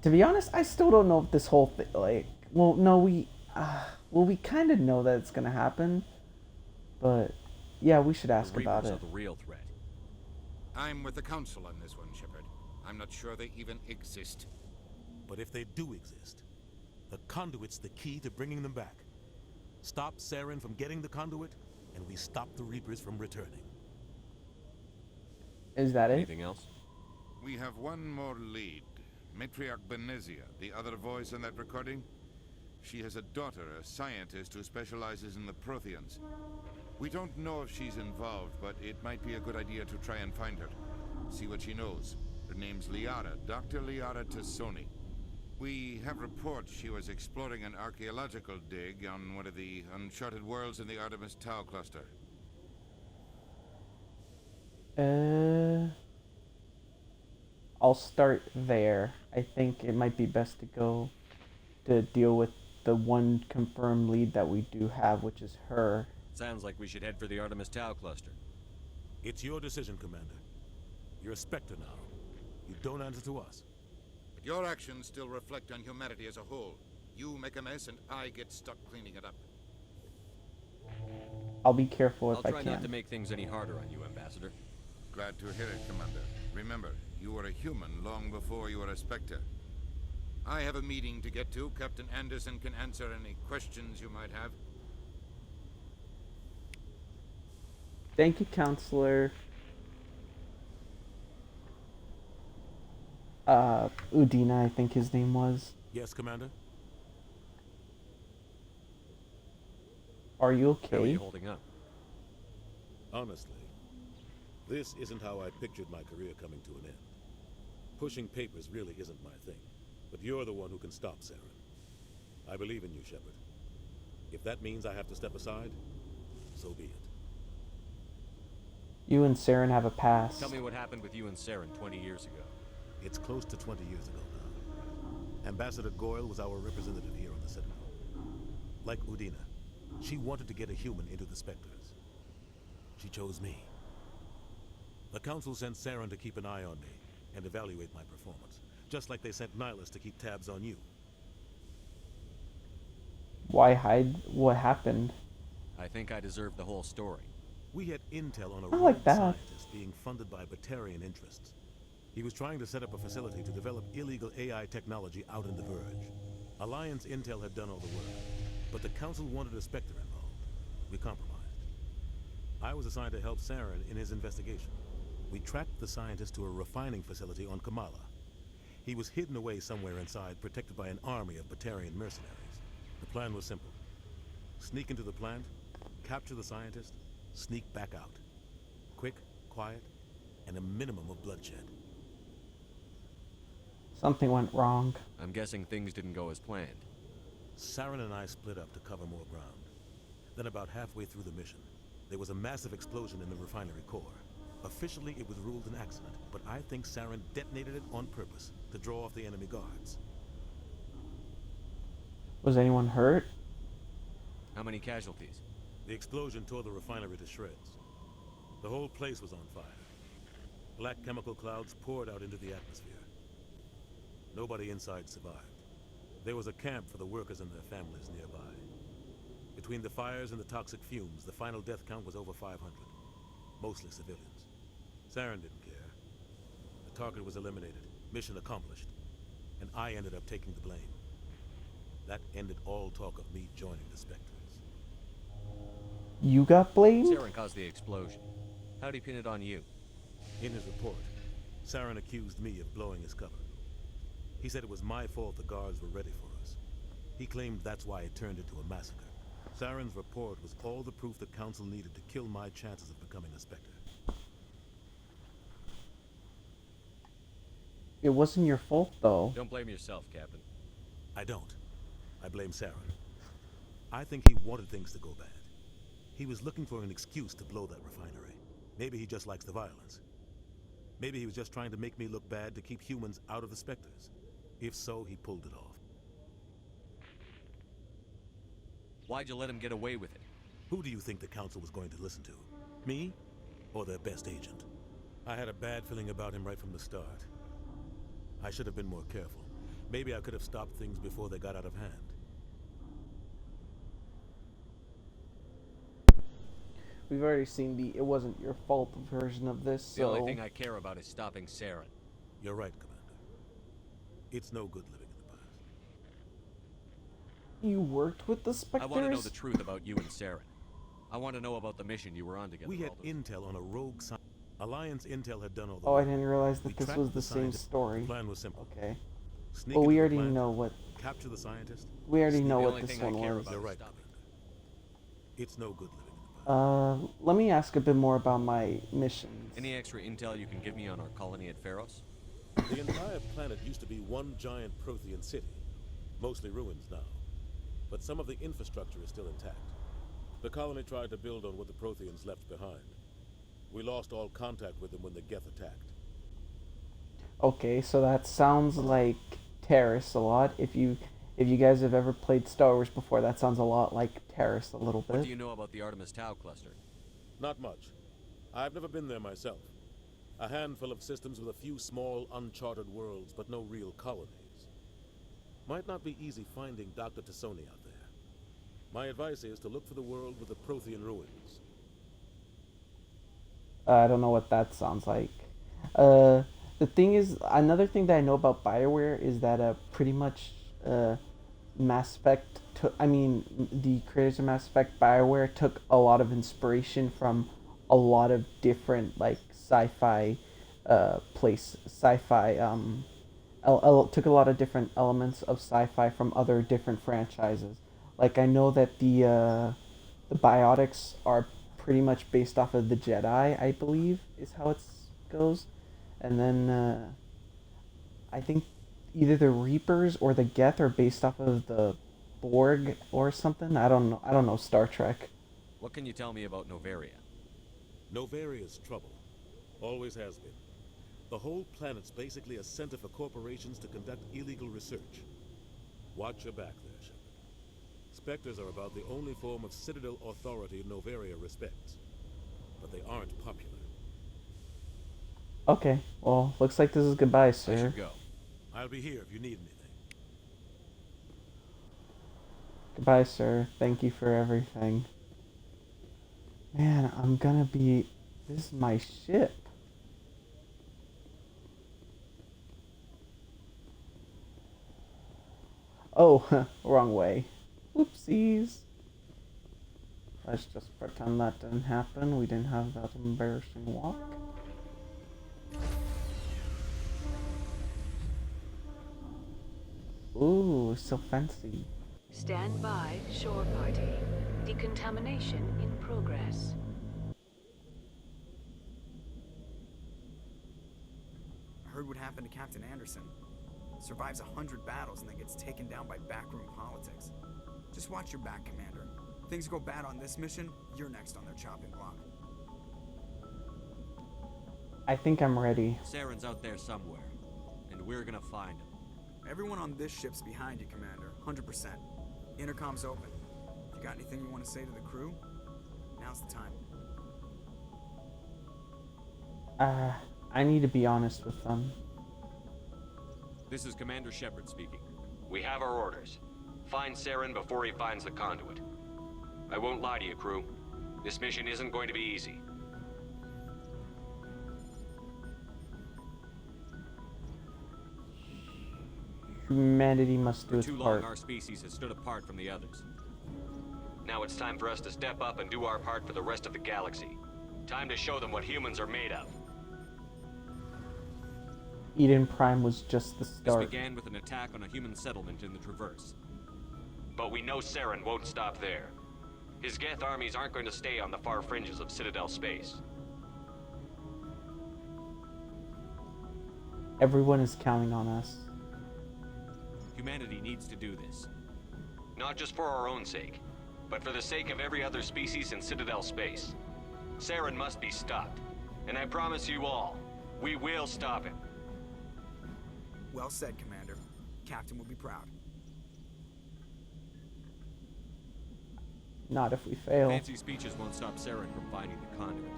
To be honest, I still don't know if this whole thing, like... Well, no, we kind of know that it's gonna happen. But, yeah, we should ask The about Reapers it. are the real threat. I'm with the Council on this one, Shepard. I'm not sure they even exist. But if they do exist, the conduit's the key to bringing them back. Stop Saren from getting the conduit, and we stop the Reapers from returning. Is that it? Anything else? We have one more lead. Matriarch Benezia, the other voice on that recording. She has a daughter, a scientist who specializes in the Protheans. We don't know if she's involved, but it might be a good idea to try and find her. See what she knows. Her name's Liara, Dr. Liara Tassoni. We have reports she was exploring an archaeological dig on one of the uncharted worlds in the Artemis Tau cluster. I'll start there. I think it might be best to go to deal with the one confirmed lead that we do have, which is her. Sounds like we should head for the Artemis Tau cluster. It's your decision, Commander. You're a Spectre now. You don't answer to us. But your actions still reflect on humanity as a whole. You make a mess and I get stuck cleaning it up. I'll be careful if I'll I try can. not to make things any harder on you, Ambassador. Glad to hear it, Commander. Remember, you were a human long before you were a Spectre. I have a meeting to get to. Captain Anderson can answer any questions you might have. Thank you, Counselor. Udina, I think his name was. Yes, Commander? Are you How are okay? you holding up? Honestly, this isn't how I pictured my career coming to an end. Pushing papers really isn't my thing, but you're the one who can stop Saren. I believe in you, Shepard. If that means I have to step aside, so be it. You and Saren have a past. Tell me what happened with you and Saren 20 years ago. It's close to 20 years ago now. Ambassador Goyle was our representative here on the Citadel. Like Udina, she wanted to get a human into the Spectres. She chose me. The Council sent Saren to keep an eye on me and evaluate my performance, just like they sent Nihilus to keep tabs on you. Why hide what happened? I think I deserve the whole story. We had intel on a I rogue like that. scientist being funded by Batarian interests. He was trying to set up a facility to develop illegal AI technology out in the Verge. Alliance intel had done all the work, but the Council wanted a Spectre involved. We compromised. I was assigned to help Saren in his investigation. We tracked the scientist to a refining facility on Kamala. He was hidden away somewhere inside, protected by an army of Batarian mercenaries. The plan was simple. Sneak into the plant, capture the scientist, sneak back out. Quick, quiet, and a minimum of bloodshed. Something went wrong. I'm guessing things didn't go as planned. Saren and I split up to cover more ground. Then about halfway through the mission, there was a massive explosion in the refinery core. Officially, it was ruled an accident, but I think Saren detonated it on purpose to draw off the enemy guards. Was anyone hurt? How many casualties? The explosion tore the refinery to shreds. The whole place was on fire. Black chemical clouds poured out into the atmosphere. Nobody inside survived. There was a camp for the workers and their families nearby. Between the fires and the toxic fumes, the final death count was over 500. Mostly civilians. Saren didn't care. The target was eliminated, mission accomplished, and I ended up taking the blame. That ended all talk of me joining the Spectres. You got blamed? Saren caused the explosion. How'd he pin it on you? In his report, Saren accused me of blowing his cover. He said it was my fault the guards were ready for us. He claimed that's why it turned into a massacre. Saren's report was all the proof the Council needed to kill my chances of becoming a Spectre. It wasn't your fault, though. Don't blame yourself, Captain. I don't. I blame Saren. I think he wanted things to go bad. He was looking for an excuse to blow that refinery. Maybe he just likes the violence. Maybe he was just trying to make me look bad to keep humans out of the Spectres. If so, he pulled it off. Why'd you let him get away with it? Who do you think the Council was going to listen to? Me? Or their best agent? I had a bad feeling about him right from the start. I should have been more careful. Maybe I could have stopped things before they got out of hand. We've already seen the "it wasn't your fault" version of this, so... The only thing I care about is stopping Saren. You're right, Commander. It's no good living in the past. You worked with the Spectres? I want to know the truth about you and Saren. I want to know about the mission you were on together. We had intel on a rogue scientist. Alliance intel had done all the Oh, work. I didn't realize that We this tracked was the the same scientist. story. The plan was simple. Okay. Sneak Well, we into the already plant, know what... capture the scientist. We already sneak know the what only this thing I one care was. about. You're right, Commander. It's no good living. Let me ask a bit more about my missions. Any extra intel you can give me on our colony at Pharos? The entire planet used to be one giant Prothean city. Mostly ruins now. But some of the infrastructure is still intact. The colony tried to build on what the Protheans left behind. We lost all contact with them when the Geth attacked. Okay, so that sounds like Terrace a lot. If you guys have ever played Star Wars before, that sounds a lot like Terrace a little bit. What do you know about the Artemis Tau cluster? Not much. I've never been there myself. A handful of systems with a few small, uncharted worlds, but no real colonies. Might not be easy finding Dr. Tassoni out there. My advice is to look for the world with the Prothean ruins. I don't know what that sounds like. The thing is, another thing that I know about BioWare is that pretty much Mass Effect the creators of Mass Effect, BioWare, took a lot of inspiration from a lot of different like sci-fi took a lot of different elements of sci-fi from other different franchises. Like I know that the biotics are pretty much based off of the Jedi, I believe, is how it goes. And then I think either the Reapers or the Geth are based off of the Borg or something. I don't know Star Trek. What can you tell me about Noveria? Novaria's trouble. Always has been. The whole planet's basically a center for corporations to conduct illegal research. Watch your back there, Shepard. Spectres are about the only form of Citadel authority Novaria respects. But they aren't popular. Okay, well, looks like this is goodbye, I sir. should go. I'll be here if you need anything. Goodbye, sir. Thank you for everything. Man, I'm gonna be... This is my ship. Oh, wrong way. Whoopsies. Let's just pretend that didn't happen. We didn't have that embarrassing walk. Ooh, so fancy. Stand by, shore party. Decontamination in progress. I heard what happened to Captain Anderson. Survives 100 battles and then gets taken down by backroom politics. Just watch your back, Commander. Things go bad on this mission, you're next on their chopping block. I think I'm ready. Saren's out there somewhere, and we're gonna find him. Everyone on this ship's behind you, Commander. 100%. Intercom's open. If you got anything you want to say to the crew, now's the time. I need to be honest with them. This is Commander Shepard speaking. We have our orders. Find Saren before he finds the conduit. I won't lie to you, crew. This mission isn't going to be easy. Humanity must do For its too long, part. our species has stood apart from the others. Now it's time for us to step up and do our part for the rest of the galaxy. Time to show them what humans are made of. Eden Prime was just the This start. began with an attack on a human settlement in the Traverse. But we know Saren won't stop there. His Geth armies aren't going to stay on the far fringes of Citadel space. Everyone is counting on us. Humanity needs to do this. Not just for our own sake, but for the sake of every other species in Citadel space. Saren must be stopped. And I promise you all, we will stop him. Well said, Commander. Captain will be proud. Not if we fail. Fancy speeches won't stop Saren from finding the conduit.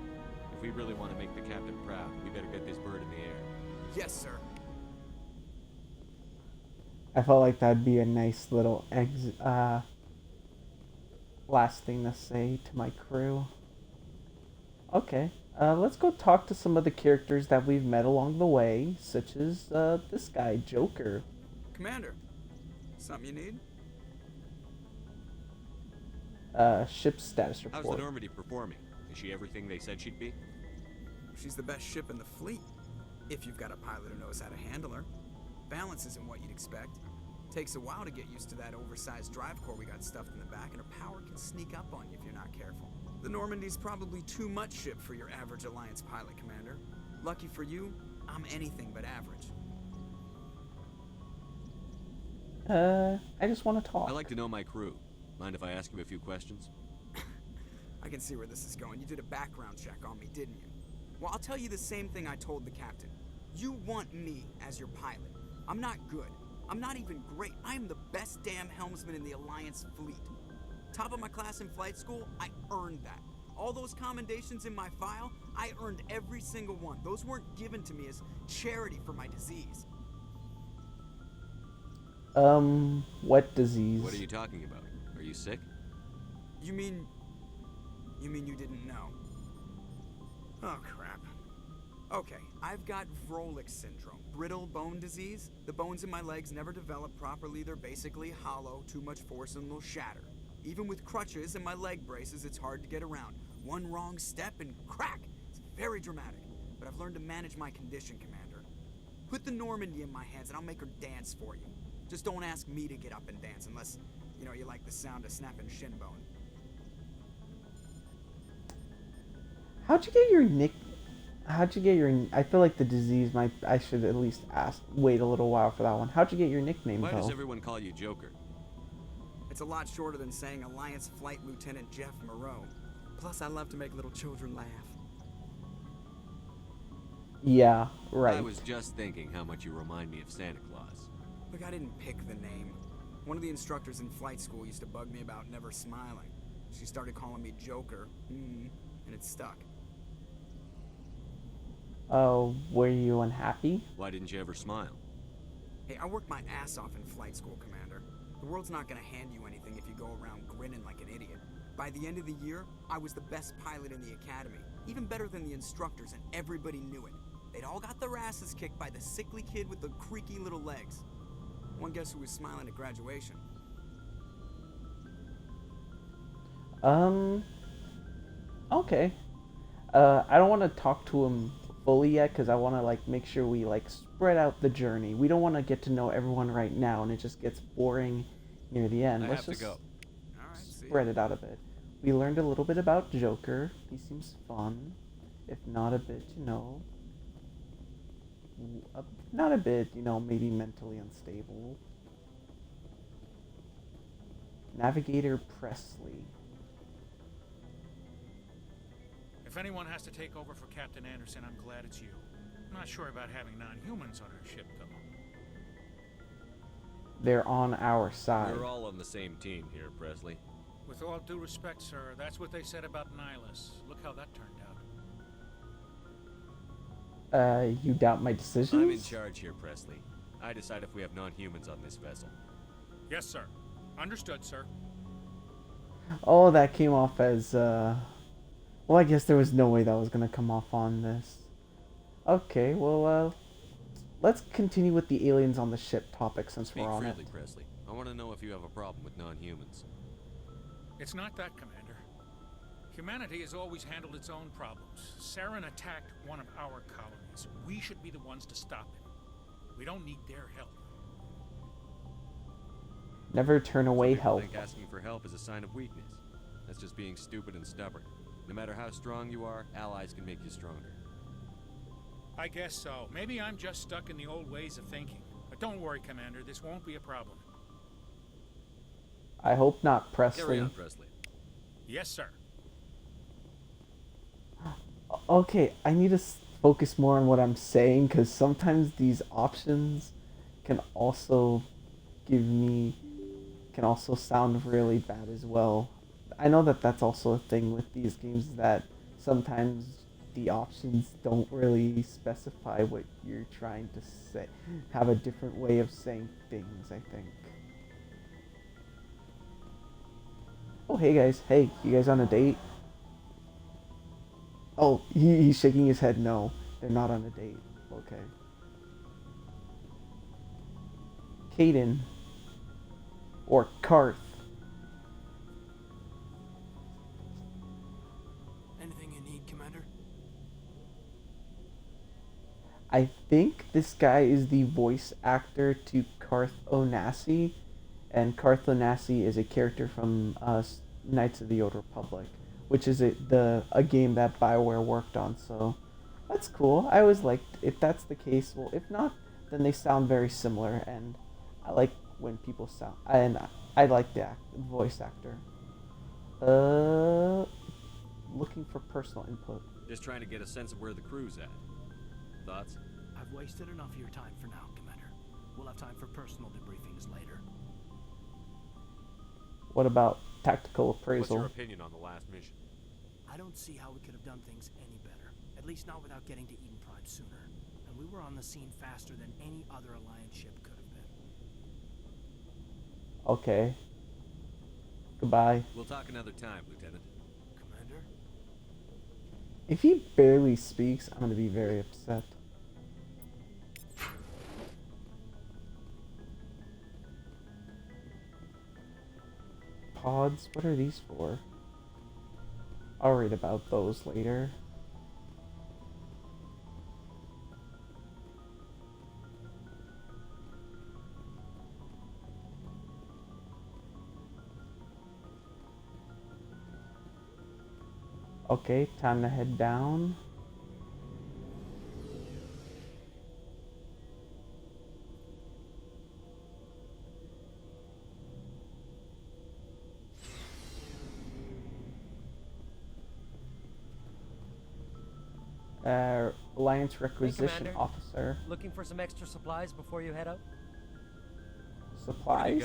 If we really want to make the captain proud, we better get this bird in the air. Yes, sir. I felt like that'd be a nice little last thing to say to my crew. Okay, let's go talk to some of the characters that we've met along the way, such as this guy, Joker. Commander, something you need? Ship status How's the report. Normandy performing? Is she everything they said she'd be? She's the best ship in the fleet. If you've got a pilot who knows how to handle her. Balance isn't what you'd expect. Takes a while to get used to that oversized drive core we got stuffed in the back, and her power can sneak up on you if you're not careful. The Normandy's probably too much ship for your average Alliance pilot, Commander. Lucky for you, I'm anything but average. I just want to talk. I like to know my crew. Mind if I ask you a few questions? I can see where this is going. You did a background check on me, didn't you? Well, I'll tell you the same thing I told the captain. You want me as your pilot. I'm not good. I'm not even great. I am the best damn helmsman in the Alliance fleet. Top of my class in flight school, I earned that. All those commendations in my file, I earned every single one. Those weren't given to me as charity for my disease. What disease? What are you talking about? Are you sick? You mean you didn't know? Oh, crap. Okay, I've got Vrolik syndrome, brittle bone disease. The bones in my legs never develop properly. They're basically hollow, too much force and they'll shatter. Even with crutches and my leg braces, it's hard to get around. One wrong step and crack! It's very dramatic, but I've learned to manage my condition, Commander. Put the Normandy in my hands and I'll make her dance for you. Just don't ask me to get up and dance unless, you know, you like the sound of snapping shin bone. How'd you get your nick? How'd you get your? I feel like the disease might. I should at least ask. Wait a little while for that one. How'd you get your nickname, Why though? does everyone call you Joker? It's a lot shorter than saying Alliance Flight Lieutenant Jeff Moreau. Plus, I love to make little children laugh. Yeah, right. I was just thinking how much you remind me of Santa Claus. Look, I didn't pick the name. One of the instructors in flight school used to bug me about never smiling. She started calling me Joker, and it stuck. Oh, were you unhappy? Why didn't you ever smile? Hey, I worked my ass off in flight school, Commander. The world's not gonna hand you anything if you go around grinning like an idiot. By the end of the year, I was the best pilot in the academy, even better than the instructors, and everybody knew it. They'd all got their asses kicked by the sickly kid with the creaky little legs. One guess who was smiling at graduation? Okay. I don't want to talk to him fully yet because I want to like make sure we like spread out the journey. We don't want to get to know everyone right now and it just gets boring near the end. Let's just spread it out a bit. We learned a little bit about Joker. He seems fun, if not a bit, not a bit, maybe mentally unstable. Navigator Presley. If anyone has to take over for Captain Anderson, I'm glad it's you. I'm not sure about having non-humans on our ship, though. They're on our side. We're all on the same team here, Presley. With all due respect, sir, that's what they said about Nihilus. Look how that turned out. You doubt my decisions? I'm in charge here, Presley. I decide if we have non-humans on this vessel. Yes, sir. Understood, sir. Oh, that came off as, well, I guess there was no way that was going to come off on this. Okay, well, let's continue with the aliens on the ship topic since we're on it. Speak freely, Presley. I want to know if you have a problem with non-humans. It's not that, Commander. Humanity has always handled its own problems. Saren attacked one of our colonies. We should be the ones to stop him. We don't need their help. Never turn away Some people help. think asking for help is a sign of weakness. That's just being stupid and stubborn. No matter how strong you are, allies can make you stronger. I guess so. Maybe I'm just stuck in the old ways of thinking. But don't worry, Commander. This won't be a problem. I hope not, Presley. Carry on, Presley. Yes, sir. Okay, I need to focus more on what I'm saying because sometimes these options can also sound really bad as well. I know that that's also a thing with these games, that sometimes the options don't really specify what you're trying to say, have a different way of saying things, I think. Oh, hey guys. Hey, you guys on a date? Oh, he's shaking his head no. They're not on a date. Okay. Caden. Or Karth. Anything you need, Commander? I think this guy is the voice actor to Karth Onasi, and Karth Onasi is a character from Knights of the Old Republic, which is a game that BioWare worked on, so that's cool. I always liked, if that's the case, well, if not, then they sound very similar, and I like when people sound, and I like the voice actor. Looking for personal input. Just trying to get a sense of where the crew's at. Thoughts? I've wasted enough of your time for now, Commander. We'll have time for personal debriefings later. What about tactical appraisal? What's your opinion on the last mission? I don't see how we could have done things any better. At least not without getting to Eden Prime sooner. And we were on the scene faster than any other Alliance ship could have been. Okay. Goodbye. We'll talk another time, Lieutenant. Commander? If he barely speaks, I'm gonna be very upset. Pods? What are these for? I'll read about those later. Okay, time to head down. Alliance Hey, Requisition Commander. Officer. Looking for some extra supplies before you head out? Supplies?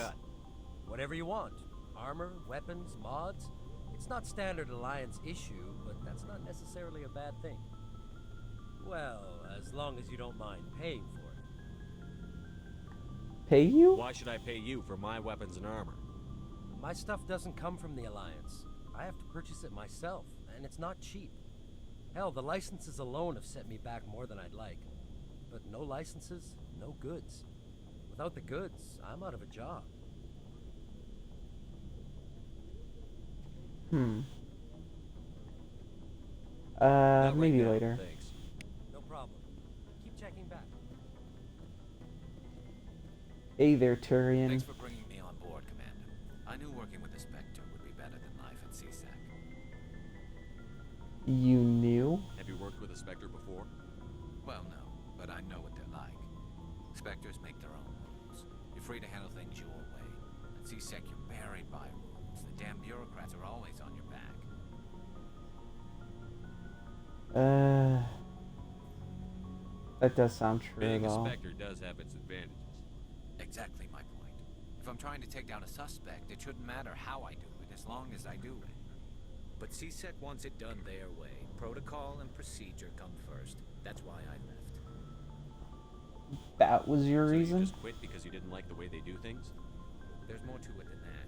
Whatever you want. Armor, weapons, mods. It's not standard Alliance issue, but that's not necessarily a bad thing. Well, as long as you don't mind paying for it. Pay you? Why should I pay you for my weapons and armor? My stuff doesn't come from the Alliance. I have to purchase it myself, and it's not cheap. Hell, the licenses alone have set me back more than I'd like. But no licenses, no goods. Without the goods, I'm out of a job. Maybe later. No problem. Keep checking back. Hey there, Turian. Thanks for bringing me on board, Commander. I knew working with the Spectre would be better than life at CSEC. You knew? Have you worked with a Spectre before? Well, no, but I know what they're like. Spectres make their own rules. You're free to handle things your way. At CSEC, you're buried by rules. The damn bureaucrats are always on your back. That does sound true, Being a though. Spectre does have its advantages. Exactly my point. If I'm trying to take down a suspect, it shouldn't matter how I do it, as long as I do it. But CSEC wants it done their way. Protocol and procedure come first. That's why I left. That was your reason? You just quit because you didn't like the way they do things? There's more to it than that.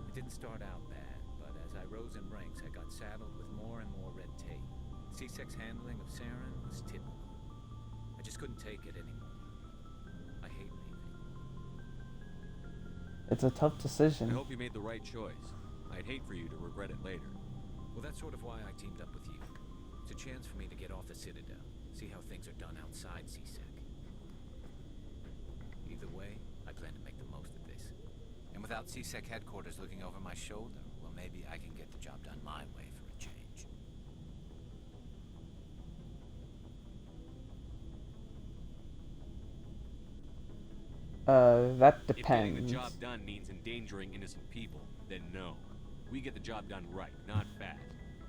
It didn't start out bad, but as I rose in ranks, I got saddled with more and more red tape. CSEC's handling of Saren was typical. I just couldn't take it anymore. I hate leaving. It's a tough decision. I hope you made the right choice. I'd hate for you to regret it later. Well, that's sort of why I teamed up with you. It's a chance for me to get off the Citadel, see how things are done outside CSEC. Either way, I plan to make the most of this. And without CSEC headquarters looking over my shoulder, well, maybe I can get the job done my way for a change. That If getting depends. the job done means endangering innocent people, then no. We get the job done right, not fast.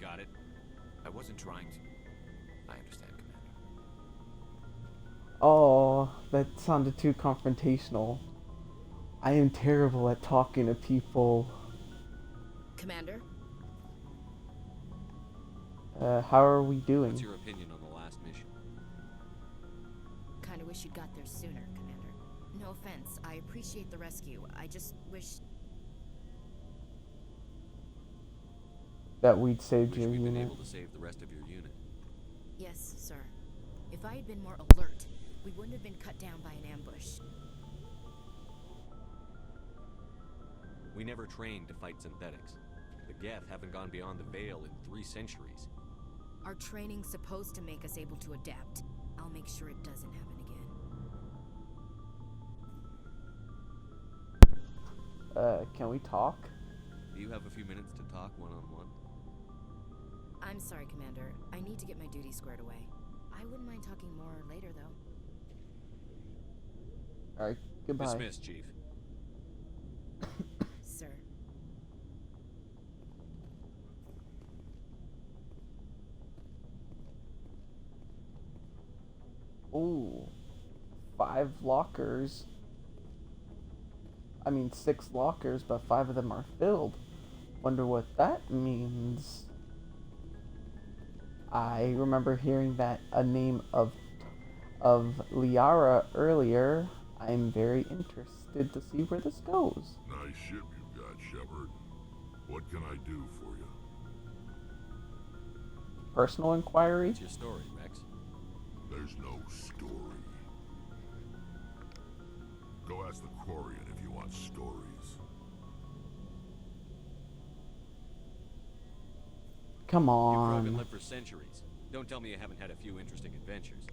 Got it? I wasn't trying to. I understand, Commander. Oh, that sounded too confrontational. I am terrible at talking to people. Commander? How are we doing? What's your opinion on the last mission? Kinda wish you'd got there sooner, Commander. No offense, I appreciate the rescue. I just wish... That we'd saved Wish your we'd been unit. able to save the rest of your unit. Yes, sir. If I had been more alert, we wouldn't have been cut down by an ambush. We never trained to fight synthetics. The Geth haven't gone beyond the Veil in 3 centuries. Our training's supposed to make us able to adapt. I'll make sure it doesn't happen again. Can we talk? Do you have a few minutes to talk one-on-one? I'm sorry, Commander. I need to get my duties squared away. I wouldn't mind talking more later, though. Alright, goodbye. Dismissed, Chief. Sir. Ooh. 5 lockers. I mean 6 lockers, but 5 of them are filled. Wonder what that means. I remember hearing that a name of Liara earlier. I'm very interested to see where this goes. Nice ship you've got, Shepard. What can I do for you? Personal inquiry? What's your story, Rex? There's no story. Go ask the Quarian if you want stories. Come You've on. been lived for centuries. Don't tell me you haven't had a few interesting adventures.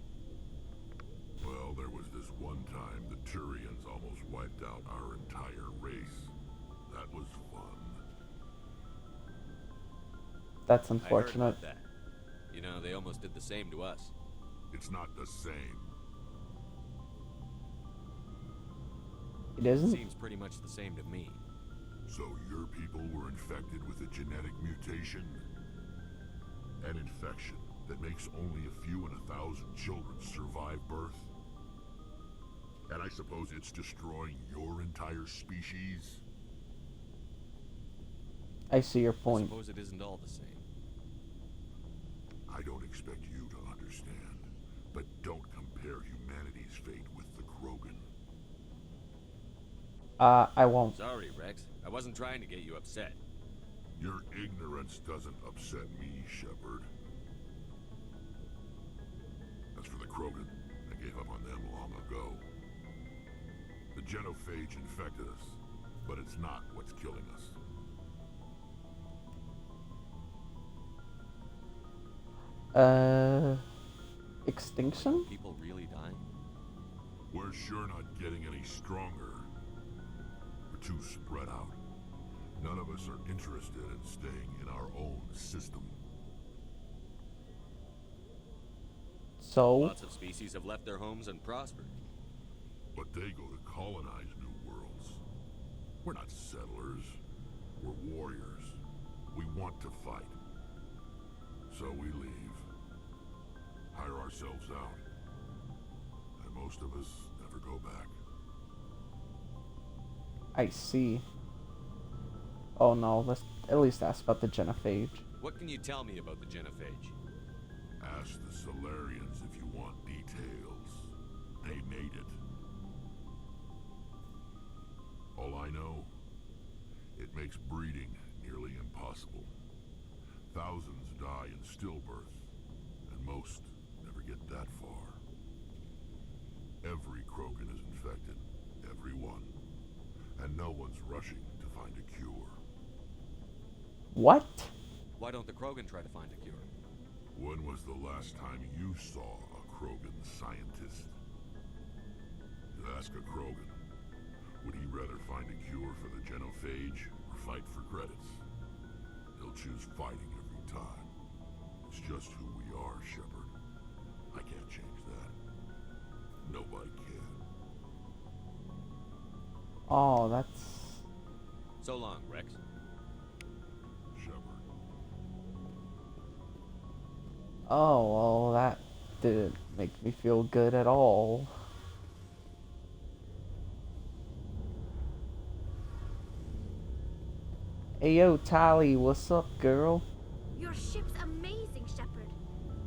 Well, there was this one time the Turians almost wiped out our entire race. That was fun. That's I heard unfortunate. about that. You know, they almost did the same to us. It's not the same. It isn't? Seems pretty much the same to me. So your people were infected with a genetic mutation? An infection that makes only a few in 1,000 children survive birth? And I suppose it's destroying your entire species? I see your I point. suppose it isn't all the same. I don't expect you to understand, but don't compare humanity's fate with the Krogan. I won't. Sorry, Rex. I wasn't trying to get you upset. Your ignorance doesn't upset me, Shepard. As for the Krogan, I gave up on them long ago. The genophage infected us, but it's not what's killing us. Extinction? People really dying? We're sure not getting any stronger. We're too spread out. None of us are interested in staying in our own system. So? Lots of species have left their homes and prospered. But they go to colonize new worlds. We're not settlers. We're warriors. We want to fight. So we leave. Hire ourselves out. And most of us never go back. I see. Oh no, let's at least ask about the genophage. What can you tell me about the genophage? Ask the Solarians if you want details. They made it. All I know, it makes breeding nearly impossible. Thousands die in stillbirth, and most never get that far. Every Krogan is infected, every one. And no one's rushing to find a cure. What? Why don't the Krogan try to find a cure? When was the last time you saw a Krogan scientist? Ask a Krogan. Would he rather find a cure for the genophage or fight for credits? He'll choose fighting every time. It's just who we are, Shepard. I can't change that. Nobody can. Oh, that's... So long, Rex. Shepard. Oh, well, that didn't make me feel good at all. Hey, yo, Tali, what's up, girl? Your ship's amazing, Shepard.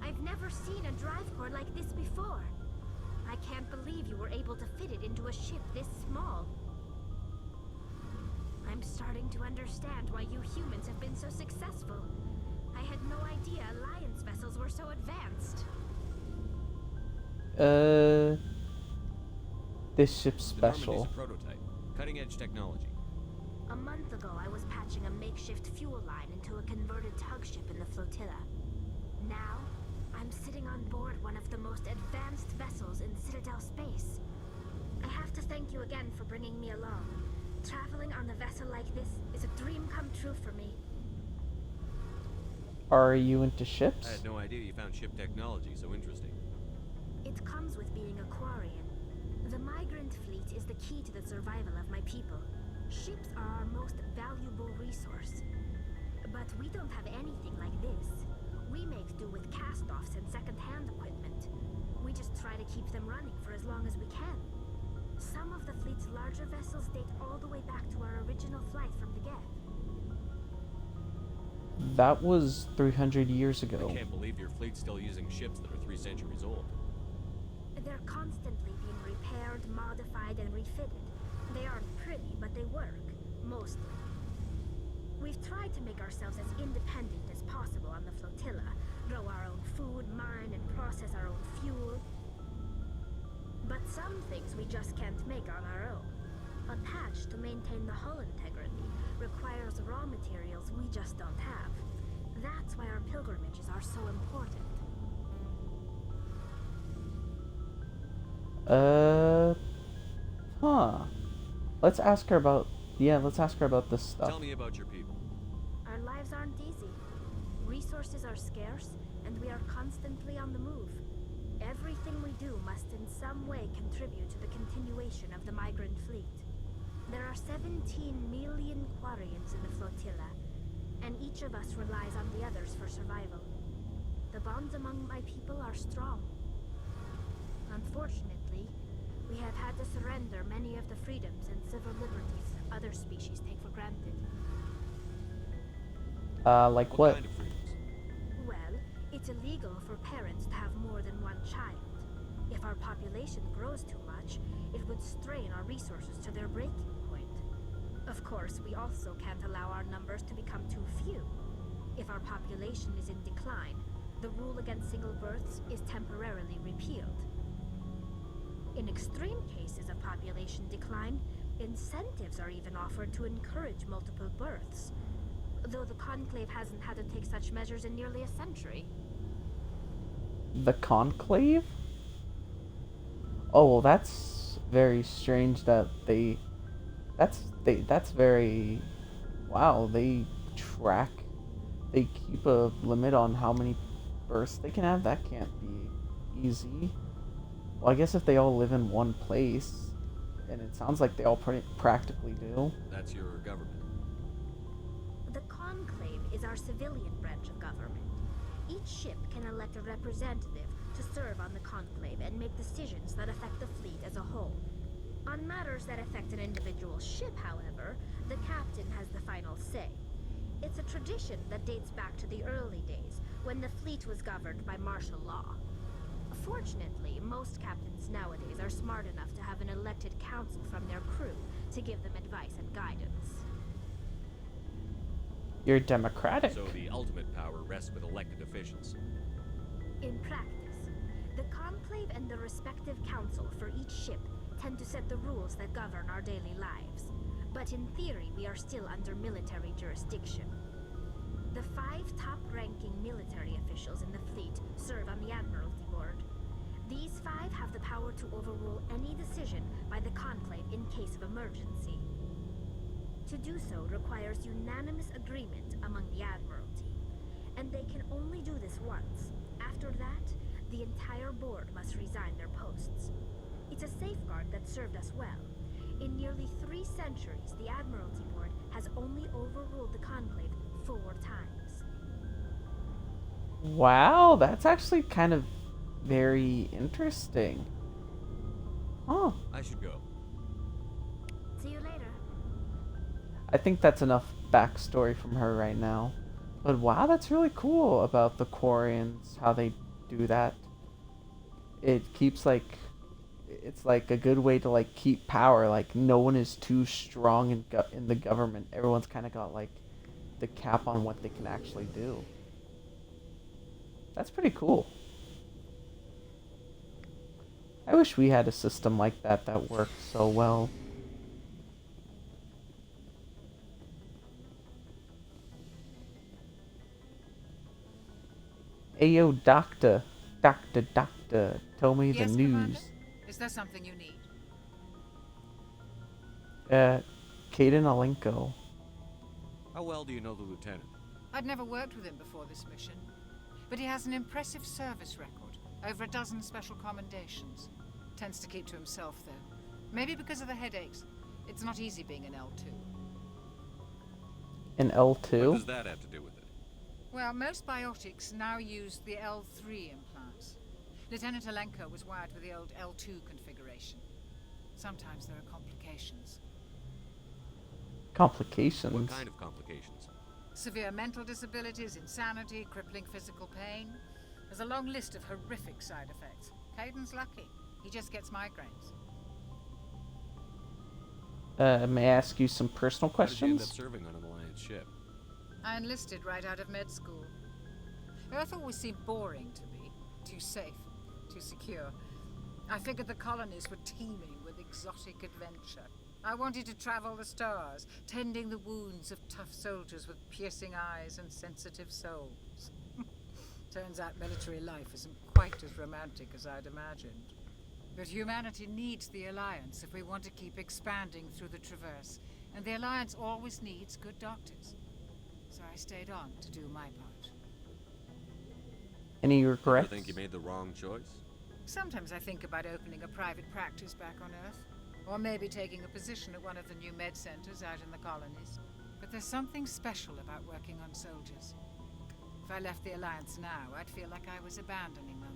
I've never seen a drive core like this before. I can't believe you were able to fit it into a ship this small. I'm starting to understand why you humans have been so successful. I had no idea Alliance vessels were so advanced. This ship's special. The Normandy's a prototype. Cutting-edge technology. A month ago, I was patching a makeshift fuel line into a converted tug ship in the flotilla. Now, I'm sitting on board one of the most advanced vessels in Citadel space. I have to thank you again for bringing me along. Traveling on a vessel like this is a dream come true for me. Are you into ships? I had no idea you found ship technology so interesting. It comes with being a Quarian. The migrant fleet is the key to the survival of my people. Ships are our most valuable resource. But we don't have anything like this. We make do with cast-offs and second-hand equipment. We just try to keep them running for as long as we can. Some of the fleet's larger vessels date all the way back to our original flight from the Geth. That was 300 years ago. I can't believe your fleet's still using ships that are 3 centuries old. They're constantly being repaired, modified, and refitted. They aren't pretty, but they work. Mostly. We've tried to make ourselves as independent as possible on the flotilla. Grow our own food, mine, and process our own fuel. But some things we just can't make on our own. A patch to maintain the hull integrity requires raw materials we just don't have. That's why our pilgrimages are so important. Let's ask her about... Yeah, let's ask her about this stuff. Tell me about your people. Our lives aren't easy. Resources are scarce, and we are constantly on the move. Everything we do must in some way contribute to the continuation of the migrant fleet. There are 17 million Quarians in the flotilla, and each of us relies on the others for survival. the bonds among my people are strong. Unfortunately, we have had to surrender many of the freedoms and civil liberties other species take for granted. Like what? kind of freedoms? Well, it's illegal for parents to have more than one child. If our population grows too much, it would strain our resources to their breaking point. Of course, we also can't allow our numbers to become too few. If our population is in decline, the rule against single births is temporarily repealed. In extreme cases of population decline, incentives are even offered to encourage multiple births, though the Conclave hasn't had to take such measures in nearly a century. The Conclave? Oh, well, that's very strange that that's very, wow, they keep a limit on how many births they can have. That can't be easy. Well, I guess if they all live in one place, and it sounds like they all practically do. That's your government. The Conclave is our civilian branch of government. Each ship can elect a representative to serve on the Conclave and make decisions that affect the fleet as a whole. On matters that affect an individual ship, however, the captain has the final say. It's a tradition that dates back to the early days, when the fleet was governed by martial law. Fortunately, most captains nowadays are smart enough to have an elected council from their crew to give them advice and guidance. You're democratic. So the ultimate power rests with elected officials. In practice, the Conclave and the respective council for each ship tend to set the rules that govern our daily lives. But in theory, we are still under military jurisdiction. The 5 top-ranking military officials in the fleet serve on the Admiralty Board. These 5 have the power to overrule any decision by the Conclave in case of emergency. To do so requires unanimous agreement among the Admiralty, and they can only do this once. After that, the entire board must resign their posts. It's a safeguard that served us well. In nearly 3 centuries, the Admiralty Board has only overruled the Conclave 4 times. Wow, that's actually kind of very interesting. Oh. I should go. See you later. I think that's enough backstory from her right now. But wow, that's really cool about the Quarians, how they do that. It keeps it's like a good way to like keep power. Like no one is too strong in the government. Everyone's kind of got like the cap on what they can actually do. That's pretty cool. I wish we had a system like that that worked so well. Ayo, doctor, tell me Yes, the news. Commander? Is there something you need? Kaden Alenko. How well do you know the lieutenant? I'd never worked with him before this mission, but he has an impressive service record, over a dozen special commendations. Tends to keep to himself, though. Maybe because of the headaches. It's not easy being an L2. An L2? What does that have to do with it? Well, most biotics now use the L3 implants. Lieutenant Alenko was wired with the old L2 configuration. Sometimes there are complications. Complications? What kind of complications? Severe mental disabilities, insanity, crippling physical pain. There's a long list of horrific side effects. Caden's lucky. He just gets migraines. May I ask you some personal How did you end questions? up serving on an Alliance ship? I enlisted right out of med school. Earth always seemed boring to me. Too safe, too secure. I figured the colonies were teeming with exotic adventure. I wanted to travel the stars, tending the wounds of tough soldiers with piercing eyes and sensitive souls. Turns out military life isn't quite as romantic as I'd imagined. But humanity needs the Alliance if we want to keep expanding through the Traverse, and the Alliance always needs good doctors. So I stayed on to do my part. Any Ever regrets? think you made the wrong choice? Sometimes I think about opening a private practice back on Earth, or maybe taking a position at one of the new med centers out in the colonies. But there's something special about working on soldiers. If I left the Alliance now, I'd feel like I was abandoning them.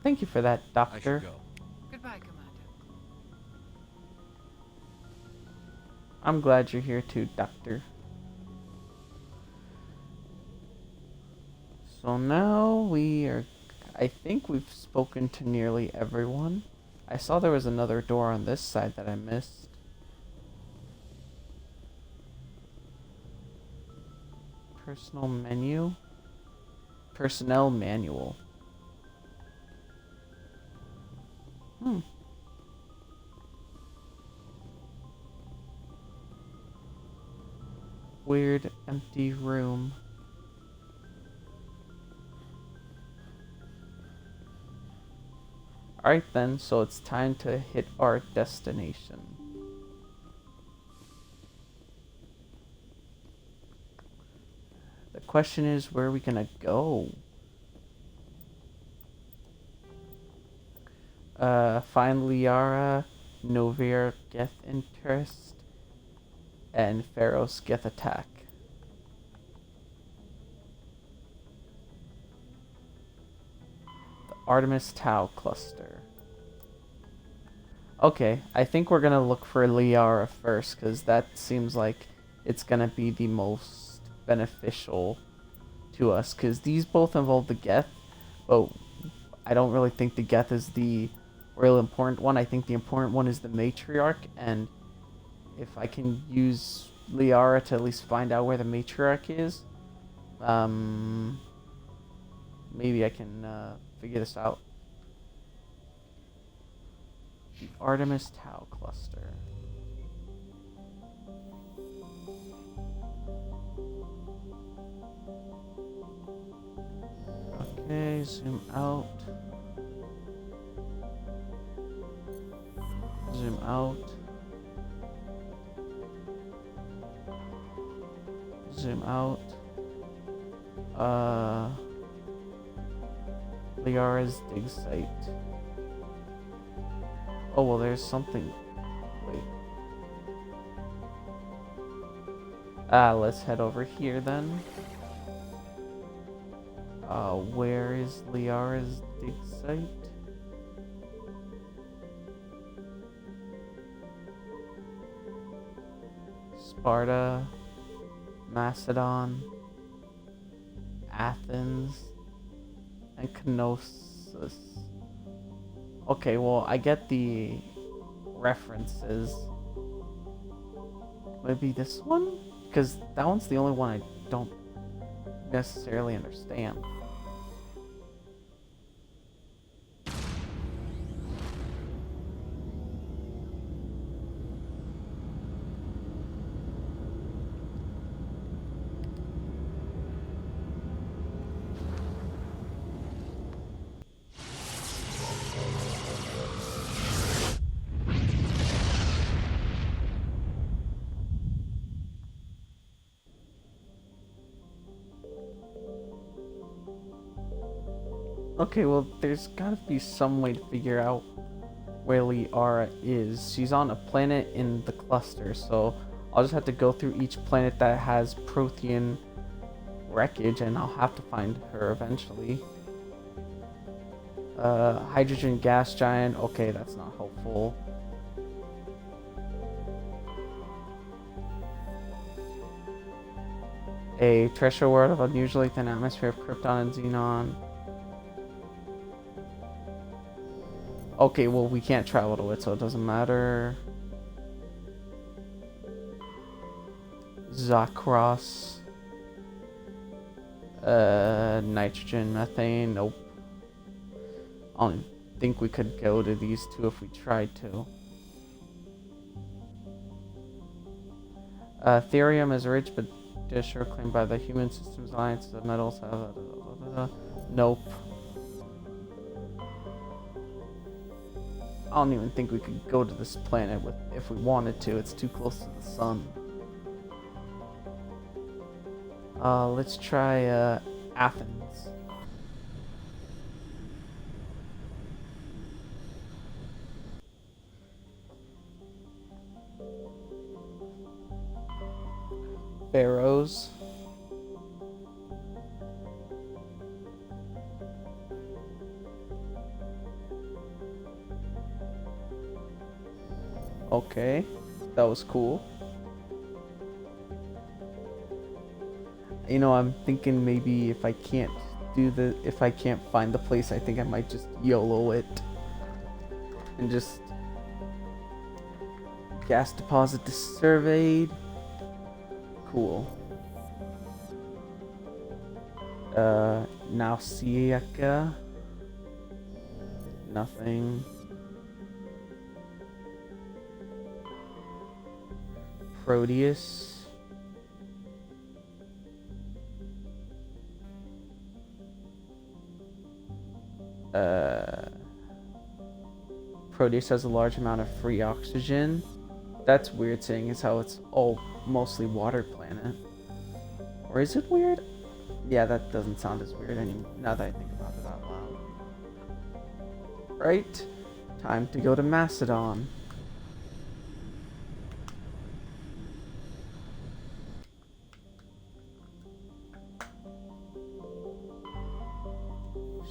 Thank you for that, I Doctor. should go. Goodbye, Commander. I'm glad you're here too, Doctor. So now I think we've spoken to nearly everyone. I saw there was another door on this side that I missed. Personnel manual. Weird empty room. Alright then, so it's time to hit our destination. The question is, where are we gonna go? Find Liara, Novir Geth Interest, and Pharaoh's Geth Attack. The Artemis Tau Cluster. Okay, I think we're gonna look for Liara first, because that seems like it's gonna be the most beneficial to us, because these both involve the Geth, but I don't really think the Geth is the real important one. I think the important one is the Matriarch, and if I can use Liara to at least find out where the Matriarch is, maybe I can figure this out. The Artemis Tau Cluster. Okay, zoom out. Zoom out. Zoom out. Liara's dig site. Oh, well, there's something. Wait. Let's head over here then. Where is Liara's dig site? Sparta, Macedon, Athens, and Knossos. Okay, well, I get the references. Maybe this one? Because that one's the only one I don't necessarily understand. Okay, well, there's gotta be some way to figure out where Liara is. She's on a planet in the cluster, so I'll just have to go through each planet that has Prothean wreckage, and I'll have to find her eventually. Hydrogen gas giant. Okay, that's not helpful. A treasure world of unusually thin atmosphere of Krypton and Xenon. Okay, well, we can't travel to it, so it doesn't matter. Zakros. Nitrogen, methane, nope. I don't think we could go to these two if we tried to. Therium is rich, but sure claimed by the Human Systems Alliance. The metals have... Nope. I don't even think we could go to this planet if we wanted to. It's too close to the sun. Let's try Athens. Pharaohs. Okay, that was cool. You know, I'm thinking maybe if I can't find the place, I think I might just YOLO it and just gas deposit surveyed. Cool. Nausicaa. Nothing. Proteus. Proteus has a large amount of free oxygen. That's weird, seeing as how it's all mostly water planet. Or is it weird? Yeah, that doesn't sound as weird anymore, now that I think about it out loud. Right, time to go to Macedon.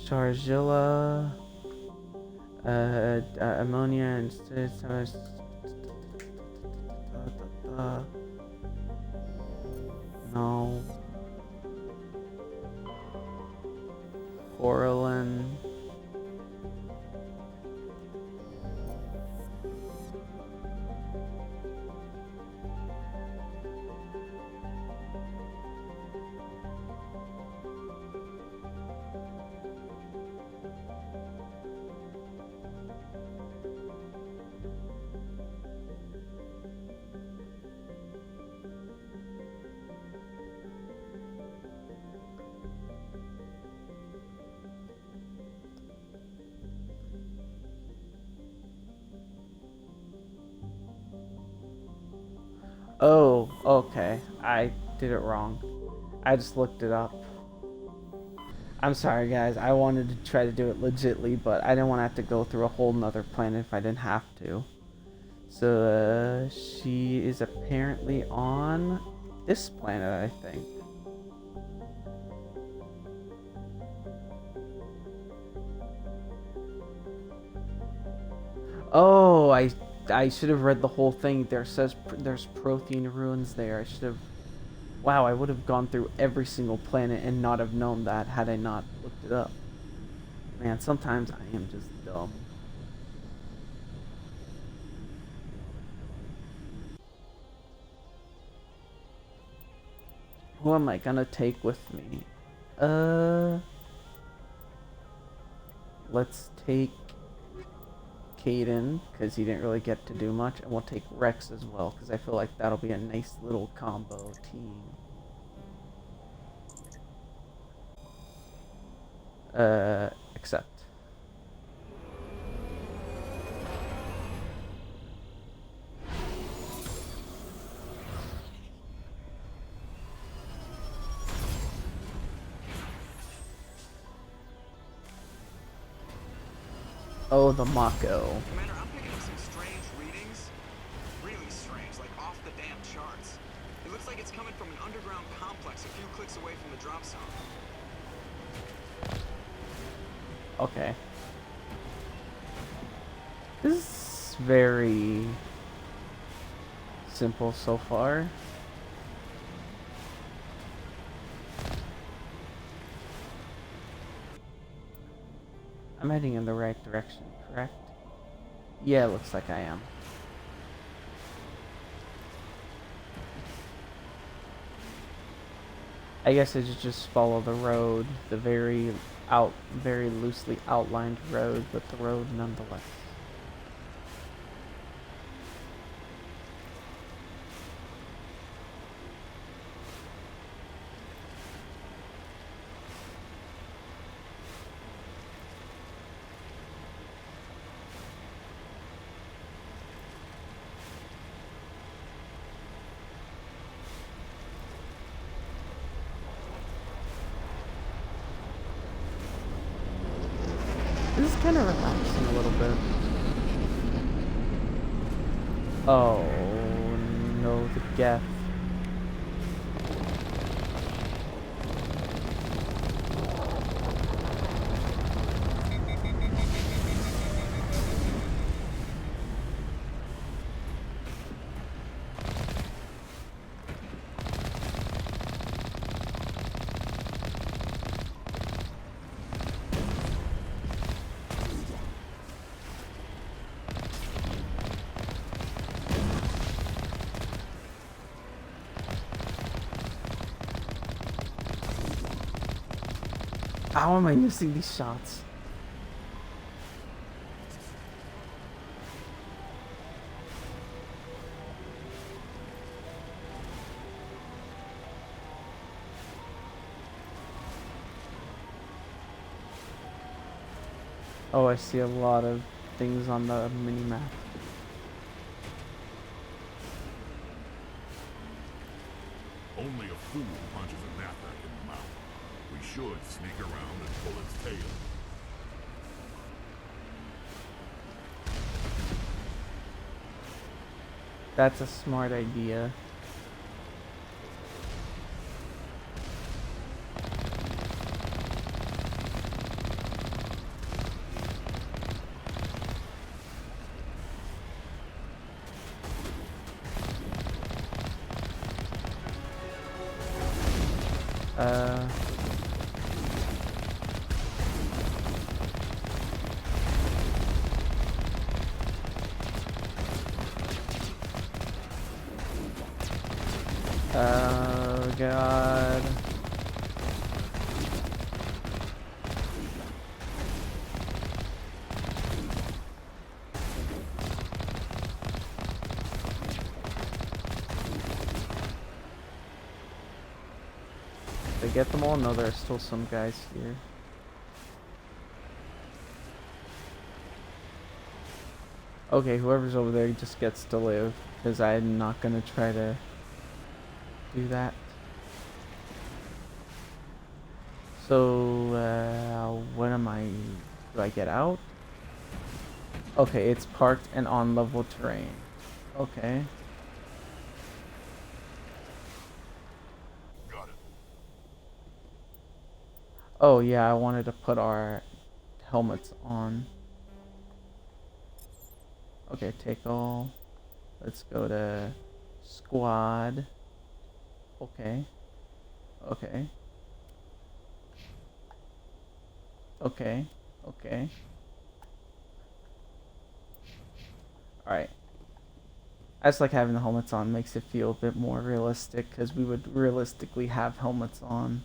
Sharjilla, ammonia and no. Coralin. Oh, okay. I did it wrong. I just looked it up. I'm sorry, guys. I wanted to try to do it legitly, but I didn't want to have to go through a whole nother planet if I didn't have to. So, she is apparently on this planet, I think. Oh, I should have read the whole thing. There says there's Prothean ruins there. I should have. Wow, I would have gone through every single planet and not have known that had I not looked it up. Man, sometimes I am just dumb. Who am I gonna take with me? Let's take Caden, because he didn't really get to do much, and we'll take Rex as well, because I feel like that'll be a nice little combo team. Accept. Oh, the Mako. Commander, I'm picking up some strange readings. Really strange, like off the damn charts. It looks like it's coming from an underground complex a few clicks away from the drop zone. Okay. This is very simple so far. I'm heading in the right direction, correct? Yeah, it looks like I am. I guess I should just follow the road, the very loosely outlined road, but the road nonetheless. This is kind of relaxing a little bit. Oh no, the Geth. How am I missing these shots? Oh, I see a lot of things on the mini-map. Only a fool punches a knapsack in the mouth. We should sneak around and pull its tail. That's a smart idea. Oh God. Did I get them all? No, there are still some guys here. Okay, whoever's over there just gets to live, because I'm not gonna try to do that. So, when am I... do I get out? Okay, it's parked and on level terrain. Okay. Got it. Oh yeah, I wanted to put our helmets on. Okay, take all. Let's go to squad. Okay. Okay. Okay. Okay. Alright. I just like having the helmets on. Makes it feel a bit more realistic, because we would realistically have helmets on.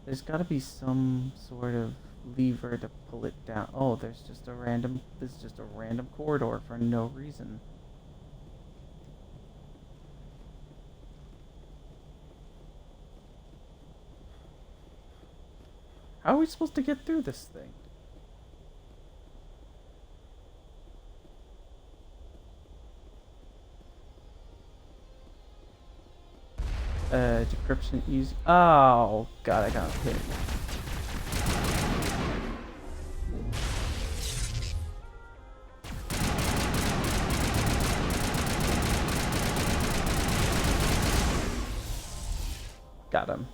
There's gotta be some sort of lever to pull it down. Oh, there's just a random... this is just a random corridor for no reason. How are we supposed to get through this thing? Decryption easy. Oh, God, I got hit. Got him.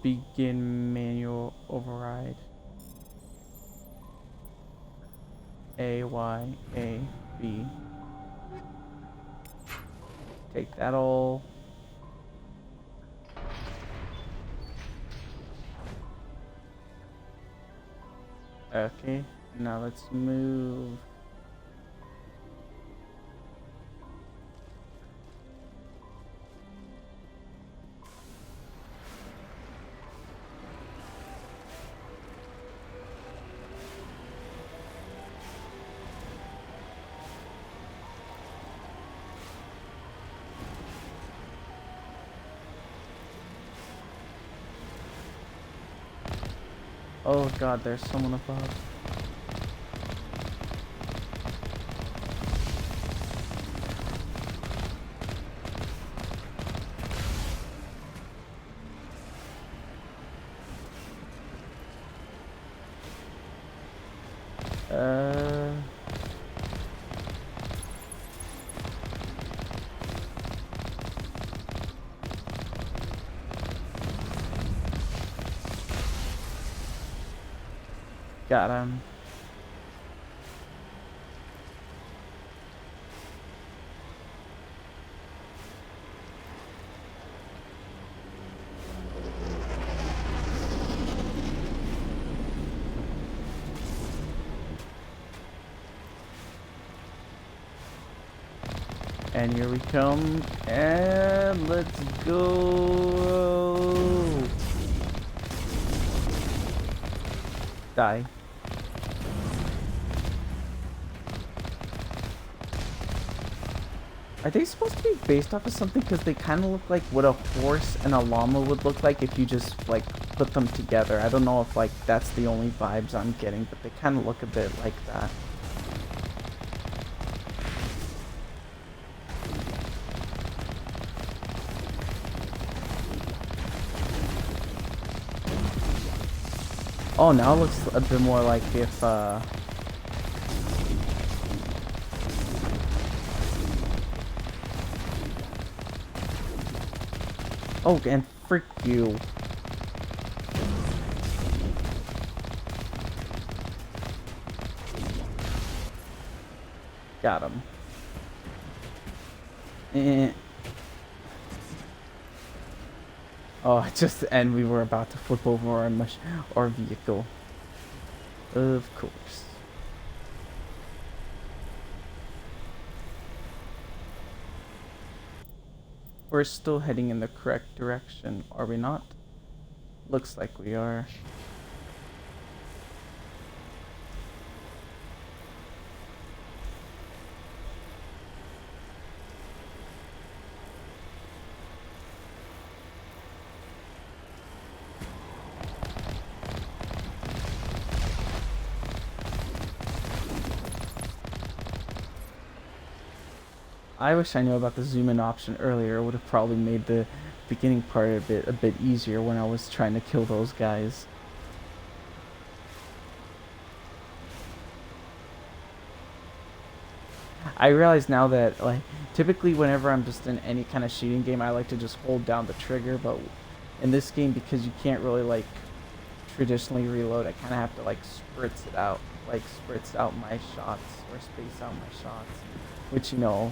Begin manual override. A, Y, A, B. Take that all. Okay, now let's move. Oh God, there's someone above. Got him. And here we come. And let's go. Die. Are they supposed to be based off of something? Because they kind of look like what a horse and a llama would look like if you just like put them together. I don't know if like that's the only vibes I'm getting, but they kind of look a bit like that. Oh, now it looks a bit more like if oh, and frick you. Got him. Oh, and we were about to flip over our vehicle. Of course. We're still heading in the correct direction, are we not? Looks like we are. I wish I knew about the zoom in option earlier. It would have probably made the beginning part a bit easier when I was trying to kill those guys. I realize now that like typically whenever I'm just in any kind of shooting game, I like to just hold down the trigger, but in this game, because you can't really like traditionally reload, I kind of have to like spritz out my shots or space out my shots, which, you know,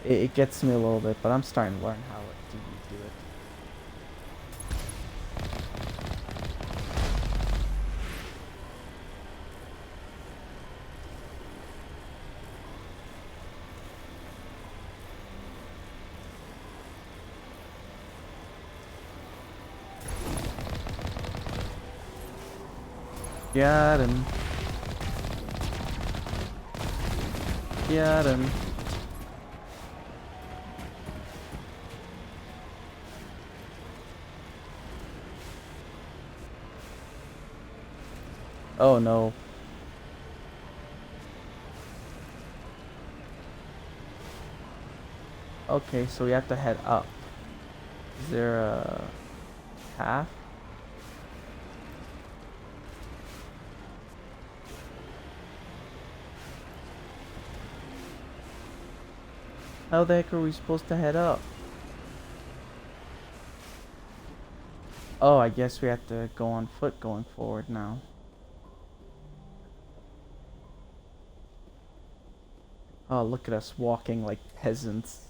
it gets me a little bit, but I'm starting to learn how to do it. Got him. Got him. Oh no. Okay, so we have to head up. Is there a path? How the heck are we supposed to head up? Oh, I guess we have to go on foot going forward now. Oh, look at us walking like peasants.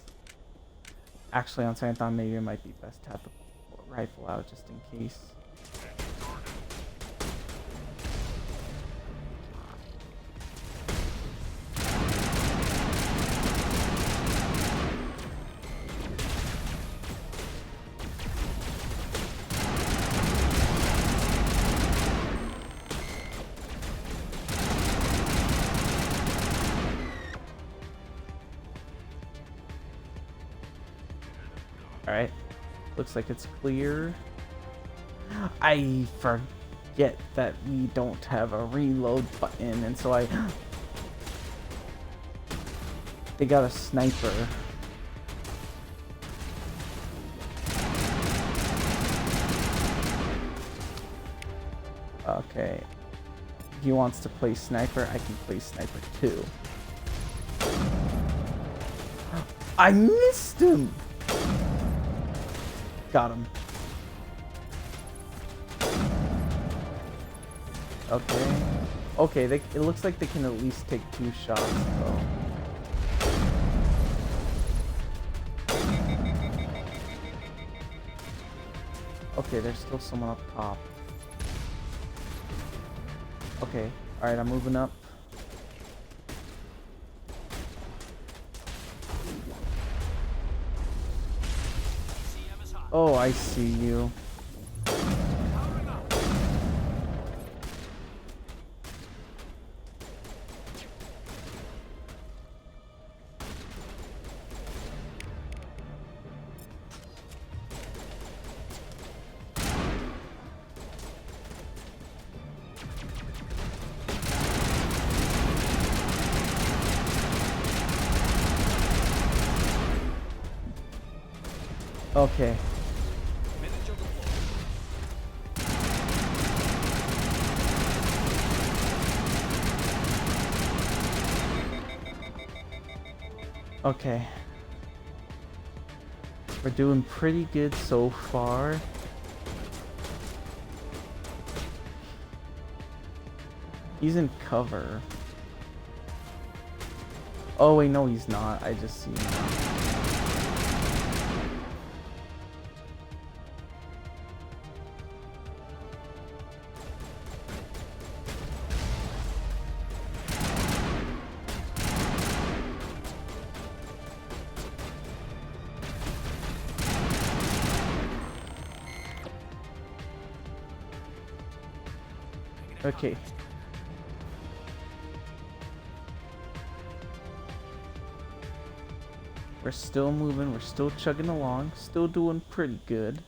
Actually, on second thought, maybe it might be best to have the rifle out just in case. Alright, looks like it's clear. I forget that we don't have a reload button, and so they got a sniper. Okay, he wants to play sniper, I can play sniper too. I missed him! Got him. Okay. Okay, it looks like they can at least take 2 shots, though. Okay, there's still someone up top. Okay, alright, I'm moving up. Oh, I see you. Okay. Okay. We're doing pretty good so far. He's in cover. Oh wait, no he's not. I just see him now. Okay. We're still moving, we're still chugging along, still doing pretty good.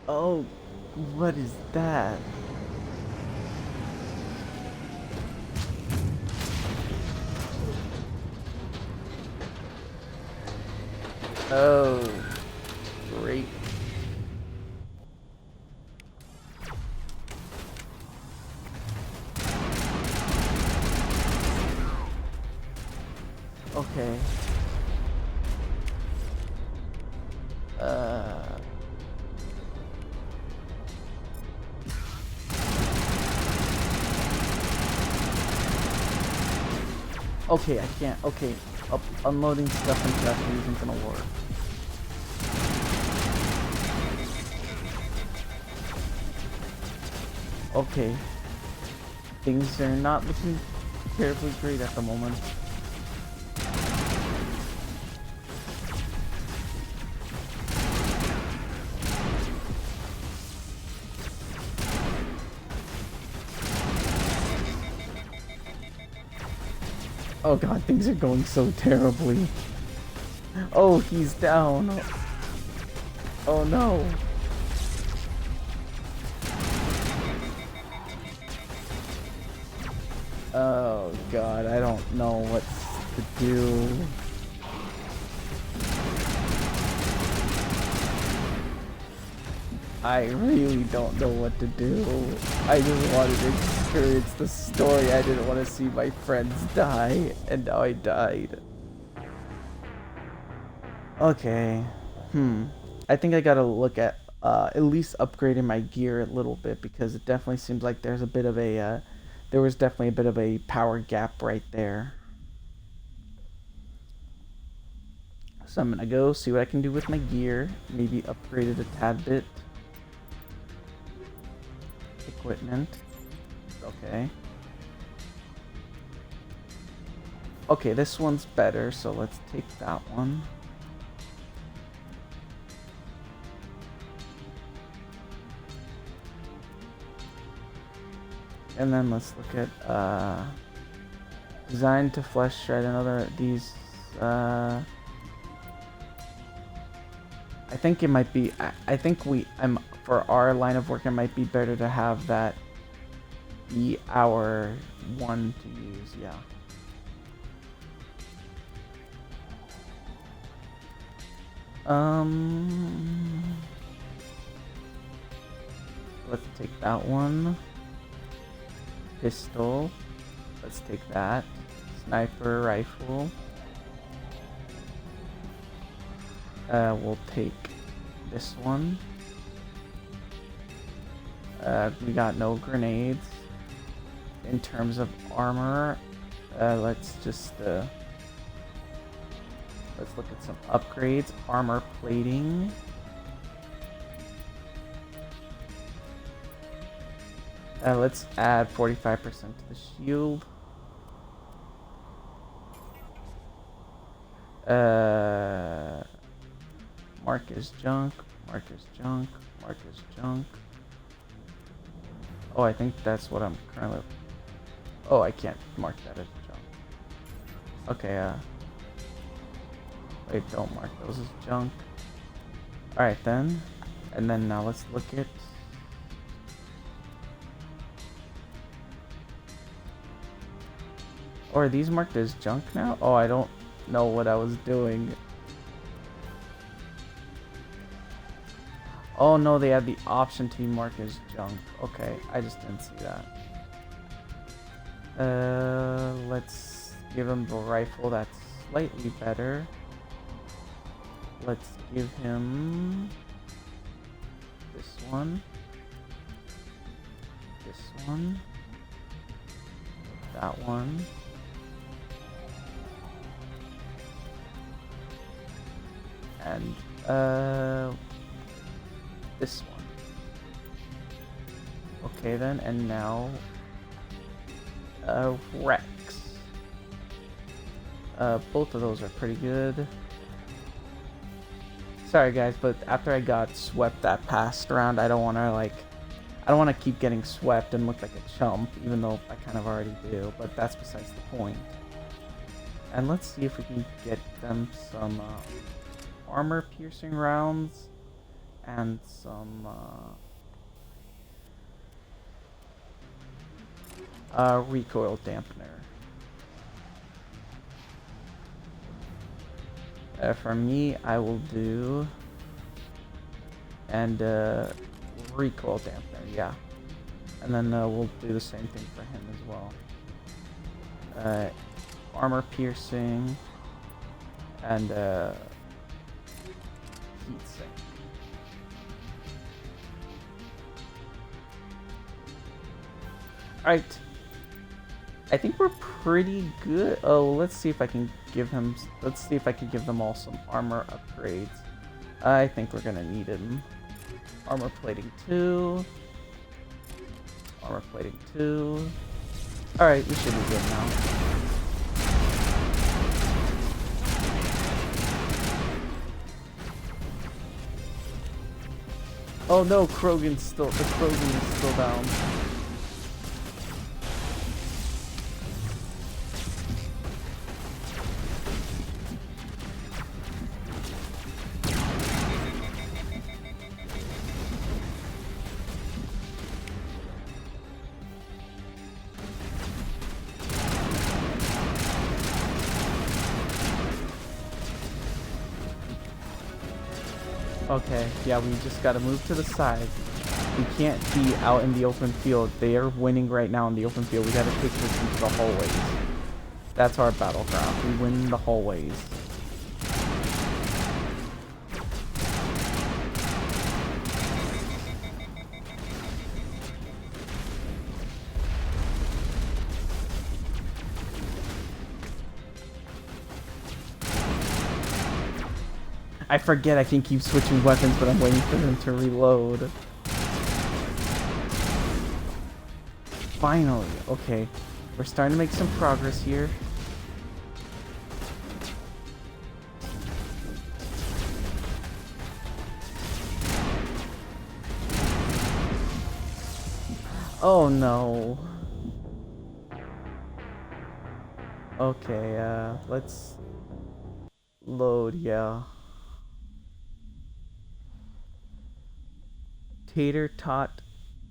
Oh, what is that? Oh, great. Okay. Okay, I can't. Okay, unloading stuff into that thing isn't gonna work. Okay. Things are not looking terribly great at the moment. Oh god, things are going so terribly. Oh, he's down. Oh no. Oh god, I don't know what to do. I really don't know what to do. I just wanted to experience the story. I didn't want to see my friends die, and now I died. Okay. I think I gotta look at least upgrading my gear a little bit, because it definitely seems like there's a bit of a there was definitely a bit of a power gap right there. So I'm gonna go see what I can do with my gear. Maybe upgrade it a tad bit. Equipment. Okay. Okay, this one's better, so let's take that one. And then let's look at designed to flesh shred another these I think it might be I think for our line of work it might be better to have that be our one to use, yeah. Let's take that one. Pistol. Let's take that. Sniper rifle. We'll take this one. We got no grenades. In terms of armor, let's Let's look at some upgrades. Armor plating. Let's add 45% to the shield. Mark is junk. Mark is junk. Mark is junk. Oh, I think that's what I'm currently... Oh, I can't mark that as junk. Okay, wait, don't mark those as junk. Alright then. And then now let's look at... Oh, are these marked as junk now? Oh, I don't know what I was doing. Oh no, they had the option to be marked as junk. Okay, I just didn't see that. Let's give him the rifle that's slightly better. Let's give him this one. This one. That one. And this one. Okay then, and now Rex. Both of those are pretty good. Sorry guys, but after I got swept that past round, I don't want to keep getting swept and look like a chump, even though I kind of already do, but that's besides the point. And let's see if we can get them some armor piercing rounds and some recoil dampener. For me, I will do and recoil dampener, yeah, and then we'll do the same thing for him as well. Armor piercing and heat sink. Alright. I think we're pretty good. Oh, let's see if I can give him... Let's see if I can give them all some armor upgrades. I think we're gonna need them. Armor plating 2. Armor plating 2. Alright, we should be good now. Oh no, the Krogan's still down. Okay, yeah, we just gotta move to the side. We can't be out in the open field. They are winning right now in the open field. We gotta take this into the hallways. That's our battleground. We win the hallways. I forget I can keep switching weapons, but I'm waiting for them to reload. Finally, okay. We're starting to make some progress here. Oh no. Okay, let's load, yeah. Tater Tot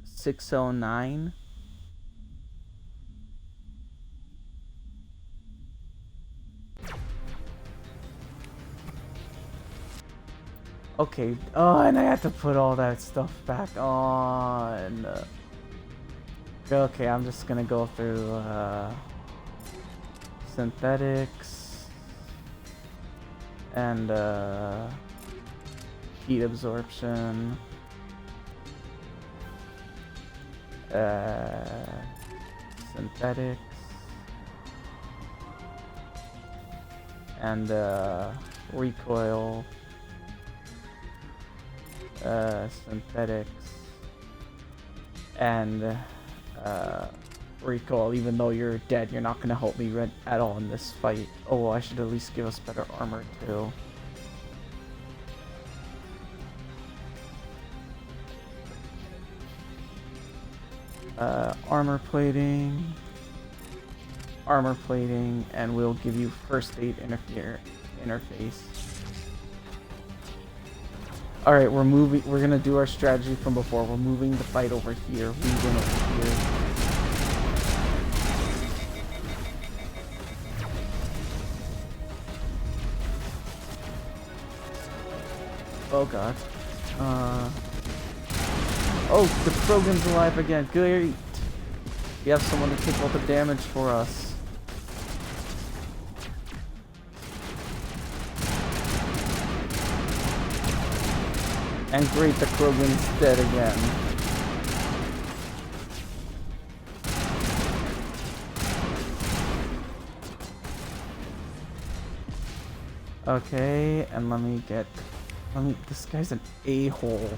609. Okay, oh, and I have to put all that stuff back on. Okay, I'm just gonna go through synthetics and heat absorption. Synthetics and recoil, synthetics, and recoil. Even though you're dead, you're not gonna help me at all in this fight. Oh, I should at least give us better armor too. Armor plating, and we'll give you first aid interface. Alright, we're gonna do our strategy from before. We're moving the fight over here. We went over here. Oh god. Oh, the Krogan's alive again. Great. We have someone to take all the damage for us. And great, the Krogan's dead again. Okay, and this guy's an a-hole.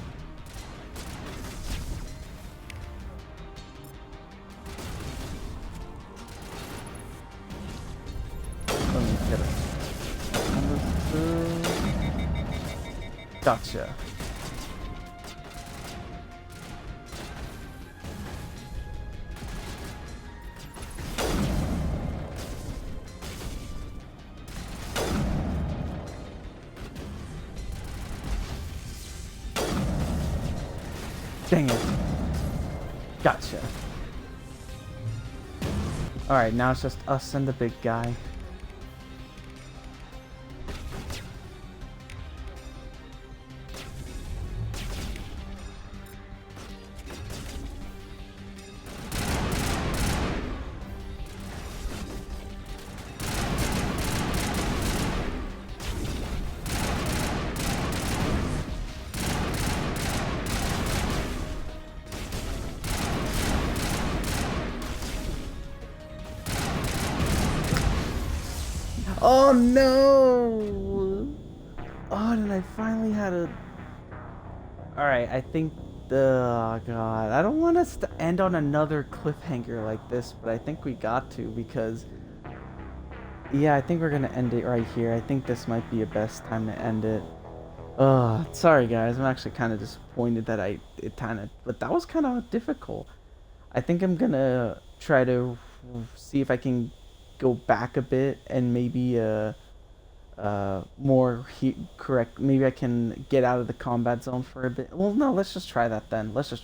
Gotcha. Dang it. Gotcha. Alright, now it's just us and the big guy. Oh no! Oh, and I finally had a... Alright, I think oh god. I don't want us to end on another cliffhanger like this, but I think we got to because... Yeah, I think we're gonna end it right here. I think this might be the best time to end it. Sorry guys, I'm actually kind of disappointed that but that was kind of difficult. I think I'm gonna try to see if I can go back a bit and maybe correct. Maybe I can get out of the combat zone for a bit. Well, no, let's just try that then. If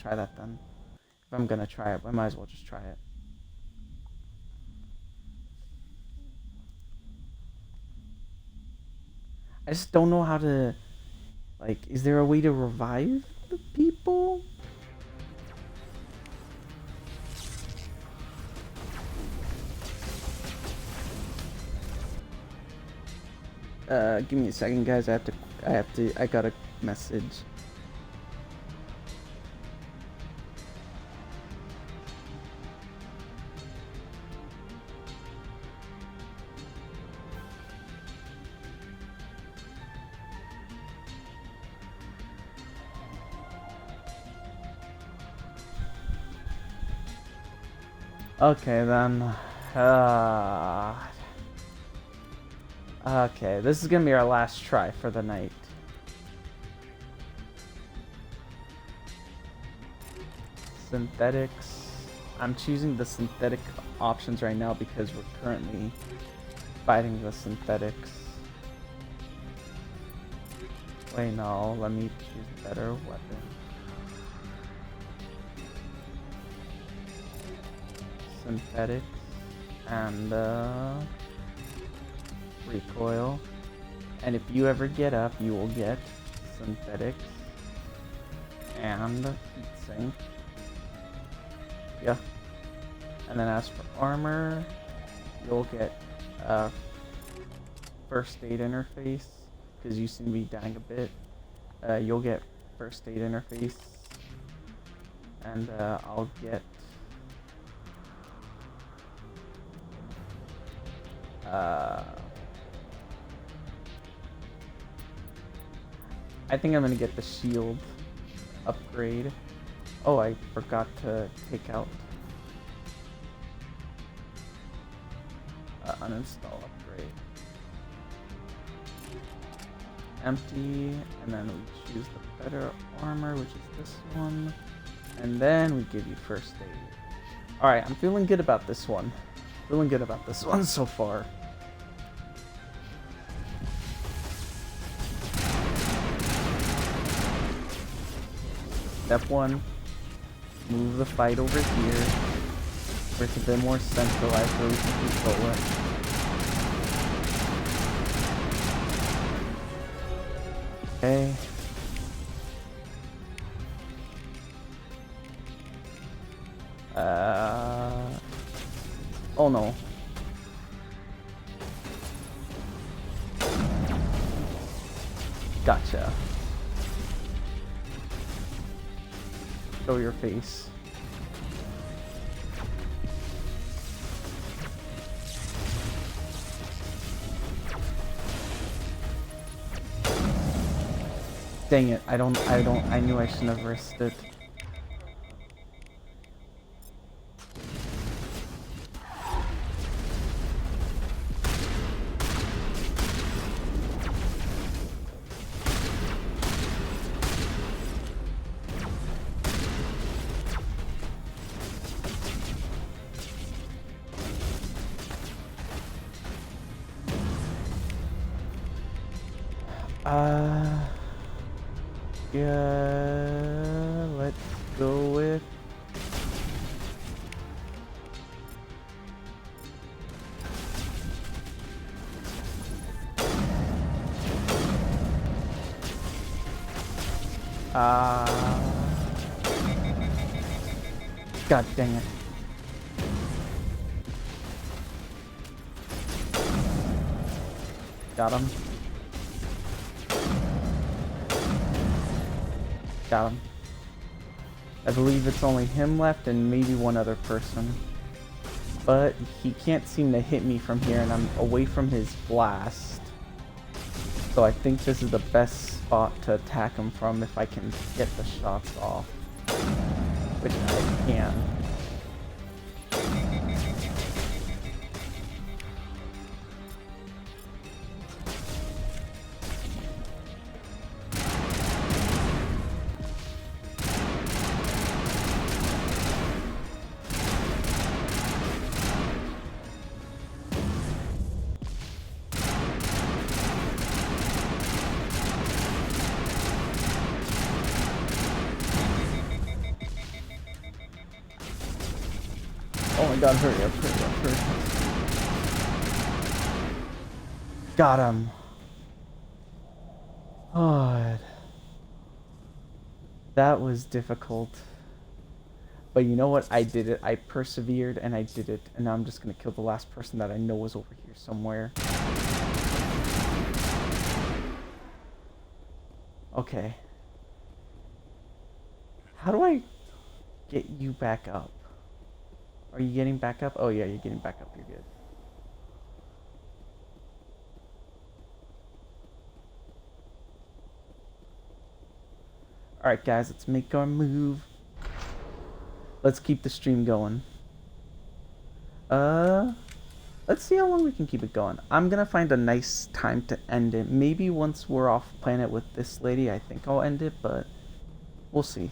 I'm gonna try it, I might as well just try it. I just don't know how to, like, is there a way to revive the people? Give me a second, guys. I got a message. Okay, then. Okay, this is gonna be our last try for the night. Synthetics. I'm choosing the synthetic options right now because we're currently fighting the synthetics. Wait, no, let me choose a better weapon. Synthetics and recoil, and if you ever get up, you will get synthetics and heatsink. Yeah, and then as for armor, you'll get first aid interface because you seem to be dying a bit. You'll get first aid interface, and I'll get I think I'm gonna get the shield upgrade. Oh, I forgot to take out uninstall upgrade. Empty, and then we choose the better armor, which is this one, and then we give you first aid. Alright, I'm feeling good about this one. Feeling good about this one so far. Step 1, move the fight over here, where it's a bit more centralized, where we can control it. Okay. Oh no. Gotcha. Show your face. Dang it, I knew I shouldn't have risked it. Yeah, let's go with God dang it. Got him. Got him. I believe it's only him left and maybe one other person. But he can't seem to hit me from here and I'm away from his blast. So I think this is the best spot to attack him from if I can get the shots off. Which I can. Oh my god, hurry up, hurry up, hurry up. Got him. God. That was difficult. But you know what? I did it. I persevered and I did it. And now I'm just gonna kill the last person that I know is over here somewhere. Okay. How do I get you back up? Are you getting back up? Oh yeah, you're getting back up. You're good. Alright guys, let's make our move. Let's keep the stream going. Let's see how long we can keep it going. I'm gonna find a nice time to end it. Maybe once we're off planet with this lady, I think I'll end it, but we'll see.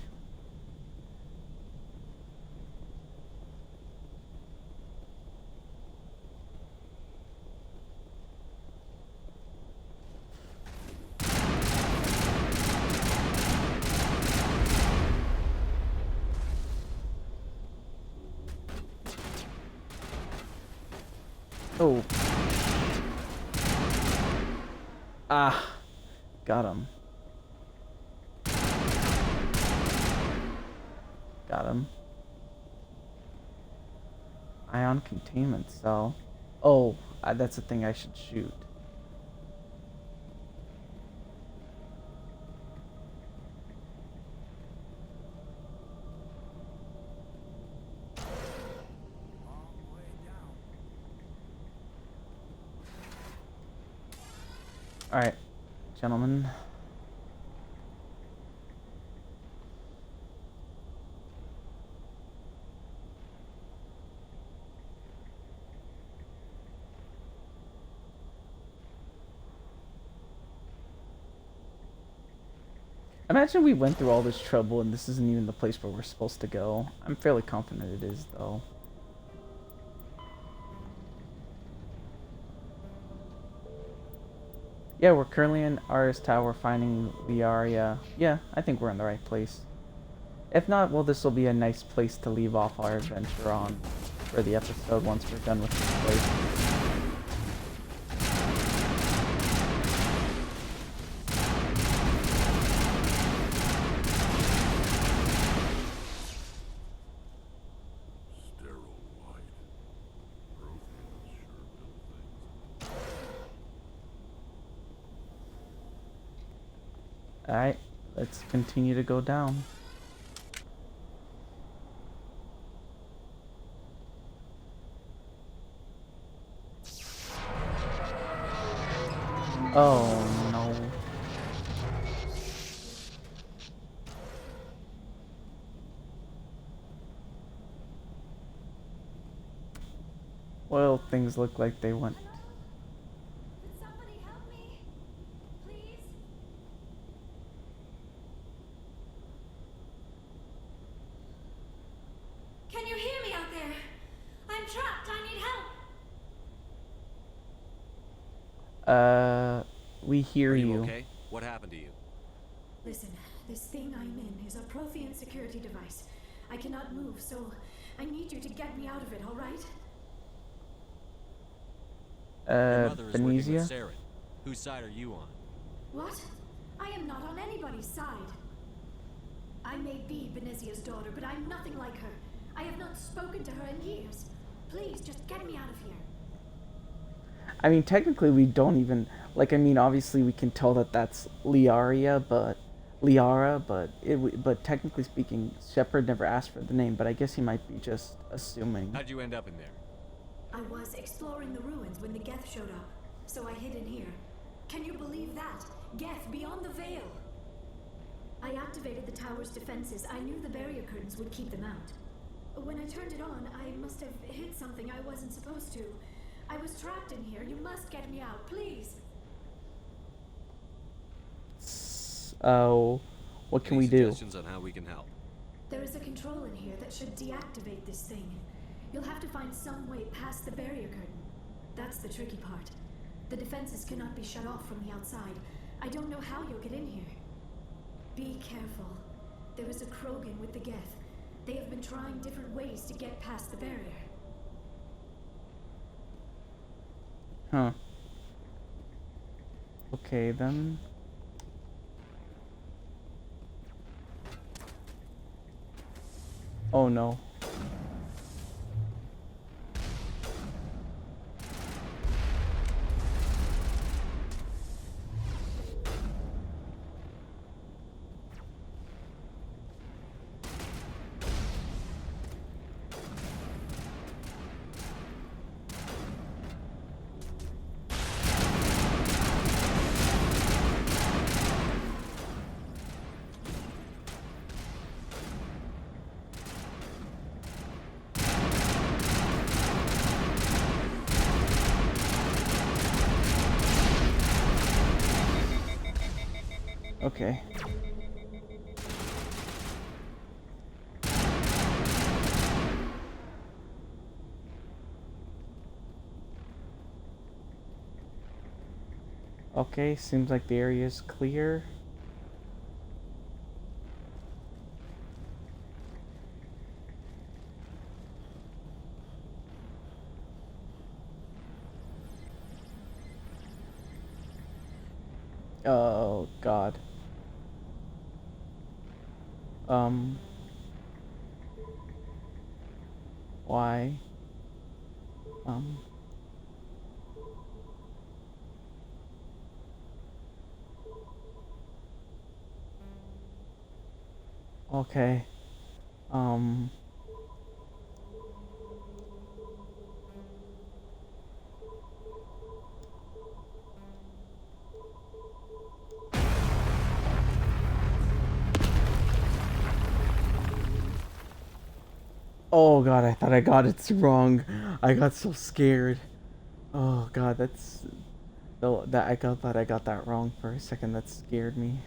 Oh. Ah. Got him. Got him. Ion containment cell. Oh, that's a thing I should shoot. Alright, gentlemen. Imagine we went through all this trouble and this isn't even the place where we're supposed to go. I'm fairly confident it is, though. Yeah, we're currently in Aris Tower finding Liaria. Yeah, I think we're in the right place. If not, well, this will be a nice place to leave off our adventure on for the episode once we're done with this place. Alright, let's continue to go down. Oh no. Well, things look like they went. Can you hear me out there? I'm trapped. I need help. We hear you. Okay? What happened to you? Listen, this thing I'm in is a Prothean security device. I cannot move, so I need you to get me out of it, all right? Your mother is working with Benezia? Saren. Whose side are you on? What? I am not on anybody's side. I may be Benezia's daughter, but I'm nothing like her. I have not spoken to her in years. Please, just get me out of here. I mean, technically we don't even, like, I mean, obviously we can tell that that's Liara, but technically speaking, Shepard never asked for the name, but I guess he might be just assuming. How'd you end up in there? I was exploring the ruins when the Geth showed up, so I hid in here. Can you believe that? Geth beyond the veil! I activated the tower's defenses. I knew the barrier curtains would keep them out. When I turned it on, I must have hit something I wasn't supposed to. I was trapped in here. You must get me out, please. Oh, what can we do? Suggestions on how we can help? There is a control in here that should deactivate this thing. You'll have to find some way past the barrier curtain. That's the tricky part. The defenses cannot be shut off from the outside. I don't know how you'll get in here. Be careful. There is a Krogan with the Geth. They have been trying different ways to get past the barrier. Huh. Okay, then. Oh no. Okay. Okay, seems like the area is clear. Oh, God. Why? Okay. Oh God, I thought I got it wrong. I got so scared. Oh God, that's thought I got that wrong for a second. That scared me.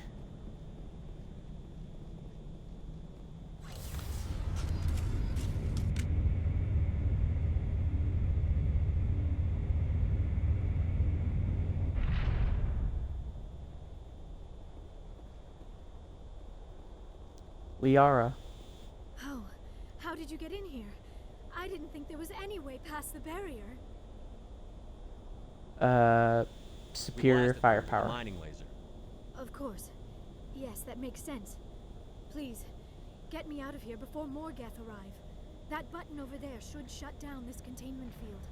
Liara. Oh, how did you get in here? I didn't think there was any way past the barrier. Superior firepower. Mining laser. Of course. Yes, that makes sense. Please, get me out of here before more Geth arrive. That button over there should shut down this containment field.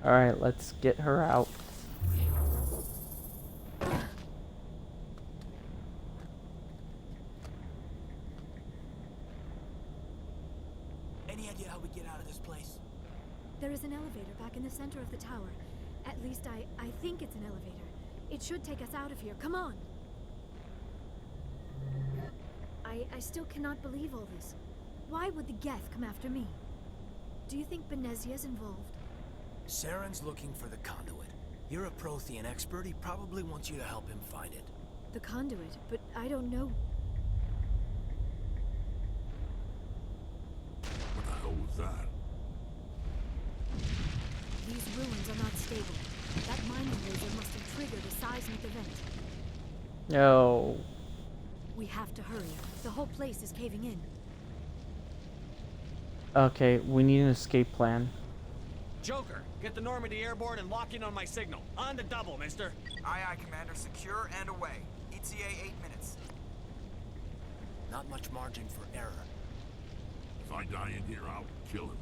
Alright, let's get her out. Any idea how we get out of this place? There is an elevator back in the center of the tower. At least I think it's an elevator. It should take us out of here. Come on! I still cannot believe all this. Why would the Geth come after me? Do you think Benezia's involved? Saren's looking for the conduit. You're a Prothean expert. He probably wants you to help him find it. The conduit, but I don't know. What the hell was that? These ruins are not stable. That mining laser must have triggered a seismic event. No. We have to hurry. The whole place is caving in. Okay, we need an escape plan. Joker, get the Normandy airborne and lock in on my signal. On the double, mister. Aye, aye, Commander. Secure and away. ETA 8 minutes. Not much margin for error. If I die in here, I'll kill him.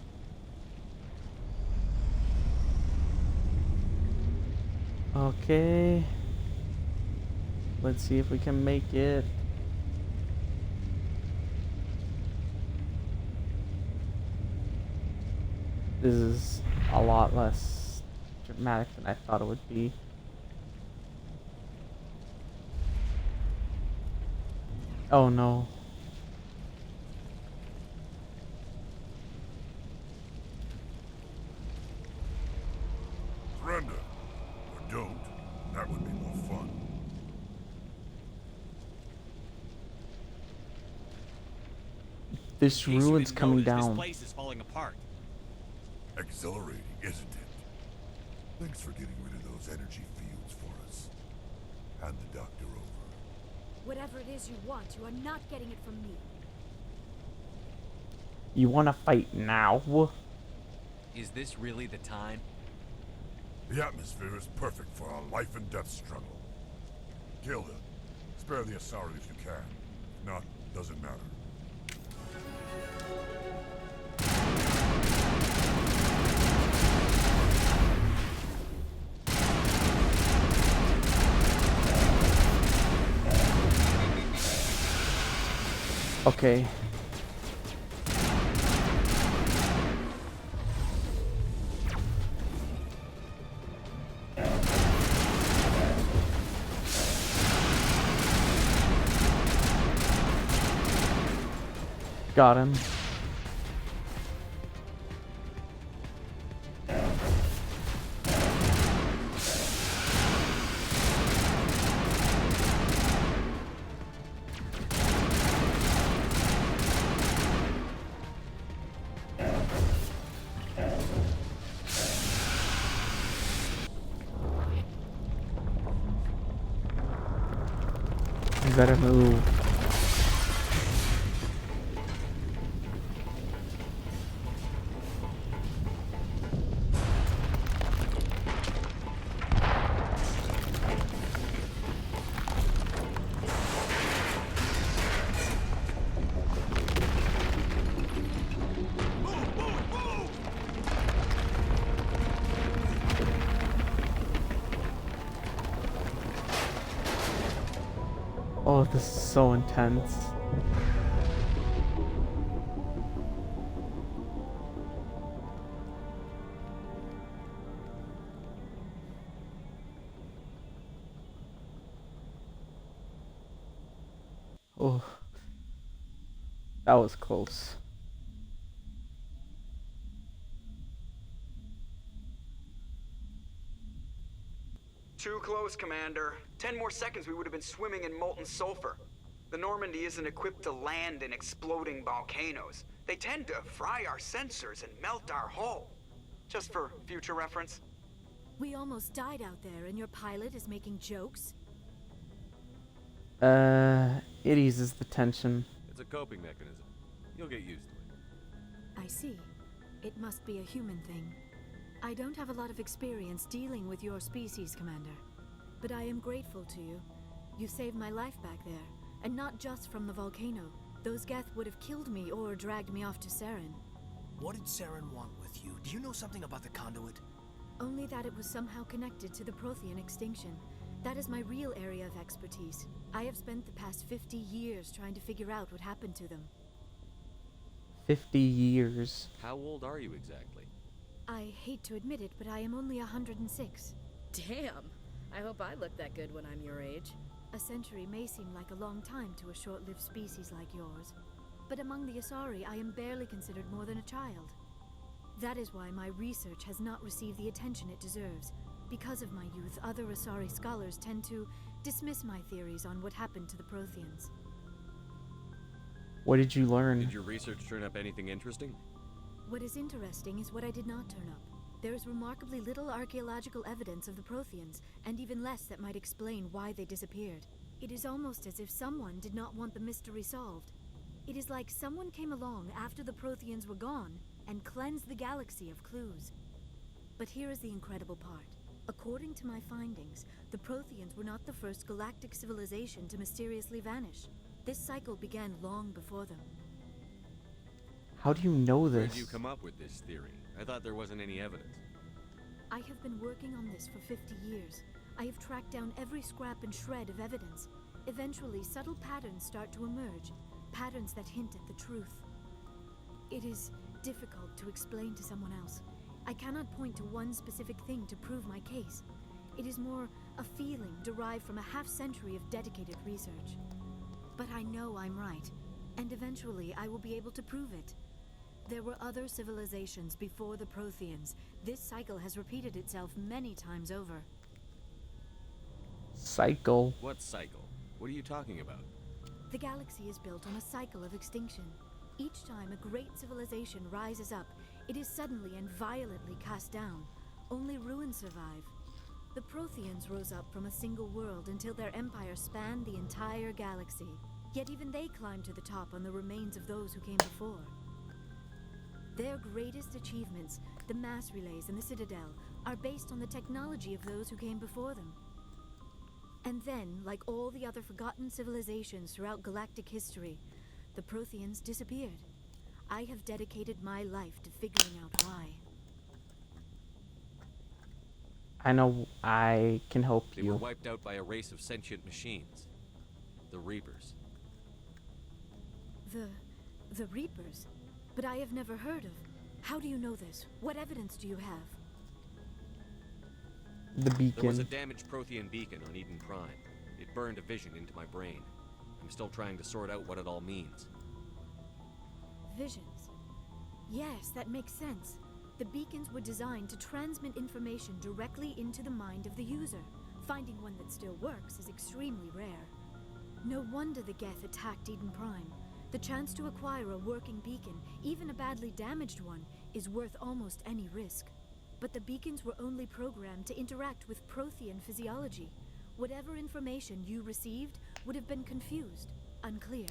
Okay. Let's see if we can make it. This is a lot less dramatic than I thought it would be. Oh no. Surrender. Or don't. That would be more fun. This ruin's coming down. This place is falling apart. Exhilarating, isn't it? Thanks for getting rid of those energy fields for us. Hand the doctor over. Whatever it is you want, you are not getting it from me. You want to fight now? Is this really the time? The atmosphere is perfect for our life and death struggle. Kill him. Spare the Asari if you can. If not, doesn't matter. Okay. Got him. You better move. Oh, this is so intense. Oh, that was close. Too close, Commander. 10 more seconds we would have been swimming in molten sulfur. The Normandy isn't equipped to land in exploding volcanoes. They tend to fry our sensors and melt our hull. Just for future reference. We almost died out there and your pilot is making jokes? It eases the tension. It's a coping mechanism. You'll get used to it. I see. It must be a human thing. I don't have a lot of experience dealing with your species, Commander. But I am grateful to you. You saved my life back there, and not just from the volcano. Those Geth would have killed me or dragged me off to Saren. What did Saren want with you? Do you know something about the conduit? Only that it was somehow connected to the Prothean extinction. That is my real area of expertise. I have spent the past 50 years trying to figure out what happened to them. 50 years. How old are you exactly? I hate to admit it, but I am only 106. Damn! I hope I look that good when I'm your age. A century may seem like a long time to a short-lived species like yours, but among the Asari, I am barely considered more than a child. That is why my research has not received the attention it deserves. Because of my youth, other Asari scholars tend to dismiss my theories on what happened to the Protheans. What did you learn? Did your research turn up anything interesting? What is interesting is what I did not turn up. There is remarkably little archaeological evidence of the Protheans, and even less that might explain why they disappeared. It is almost as if someone did not want the mystery solved. It is like someone came along after the Protheans were gone and cleansed the galaxy of clues. But here is the incredible part. According to my findings, the Protheans were not the first galactic civilization to mysteriously vanish. This cycle began long before them. How do you know Where this? did you come up with this theory? I thought there wasn't any evidence. I have been working on this for 50 years. I have tracked down every scrap and shred of evidence. Eventually, subtle patterns start to emerge, patterns that hint at the truth. It is difficult to explain to someone else. I cannot point to one specific thing to prove my case. It is more a feeling derived from a half-century of dedicated research. But I know I'm right, and eventually I will be able to prove it. There were other civilizations before the Protheans. This cycle has repeated itself many times over. Cycle? What cycle? What are you talking about? The galaxy is built on a cycle of extinction. Each time a great civilization rises up, it is suddenly and violently cast down. Only ruins survive. The Protheans rose up from a single world until their empire spanned the entire galaxy. Yet even they climbed to the top on the remains of those who came before. Their greatest achievements, the mass relays and the Citadel, are based on the technology of those who came before them. And then, like all the other forgotten civilizations throughout galactic history, the Protheans disappeared. I have dedicated my life to figuring out why. I know I can help They were you. wiped out by a race of sentient machines. The Reapers. The Reapers? But I have never heard of. How do you know this? What evidence do you have? The beacon. There was a damaged Prothean beacon on Eden Prime. It burned a vision into my brain. I'm still trying to sort out what it all means. Visions. Yes, that makes sense. The beacons were designed to transmit information directly into the mind of the user. Finding one that still works is extremely rare. No wonder the Geth attacked Eden Prime. The chance to acquire a working beacon, even a badly damaged one, is worth almost any risk. But the beacons were only programmed to interact with Prothean physiology. Whatever information you received would have been confused, unclear.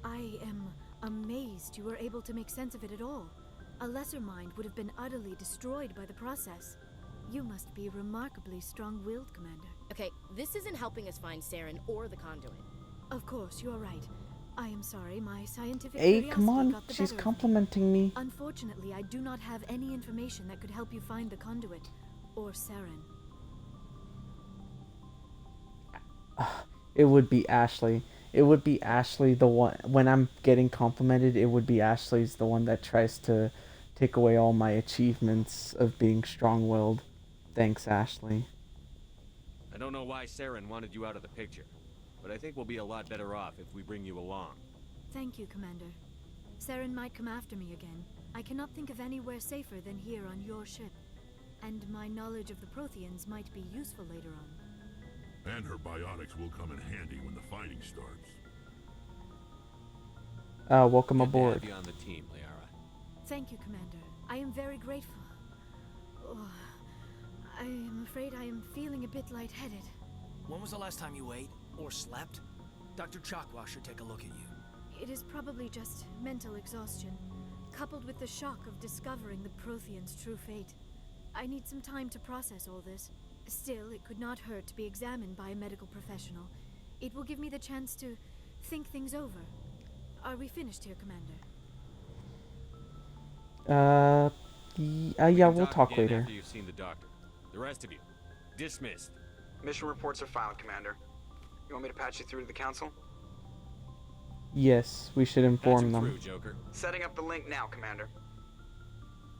I am amazed you were able to make sense of it at all. A lesser mind would have been utterly destroyed by the process. You must be remarkably strong-willed, Commander. Okay, this isn't helping us find Saren or the conduit. Of course, you're right. I am sorry, my scientific Hey, curiosity come on. got the She's better of me. complimenting me. Unfortunately, I do not have any information that could help you find the conduit, or Saren. It would be Ashley. It would be Ashley the one. When I'm getting complimented, it would be Ashley's the one that tries to take away all my achievements of being strong-willed. Thanks, Ashley. I don't know why Saren wanted you out of the picture, but I think we'll be a lot better off if we bring you along. Thank you, Commander. Saren might come after me again. I cannot think of anywhere safer than here on your ship. And my knowledge of the Protheans might be useful later on. And her biotics will come in handy when the fighting starts. Welcome Good to aboard. have you on the team, Liara. Thank you, Commander. I am very grateful. Oh, I am afraid I am feeling a bit lightheaded. When was the last time you ate? or slept? Dr. Chakwa should take a look at you. It is probably just mental exhaustion, coupled with the shock of discovering the Prothean's true fate. I need some time to process all this. Still, it could not hurt to be examined by a medical professional. It will give me the chance to think things over. Are we finished here, Commander? Yeah, we'll talk later. After you've seen the doctor. The rest of you, dismissed. Mission reports are filed, Commander. You want me to patch you through to the Council? Yes, we should inform them. Through, Joker. Setting up the link now, Commander.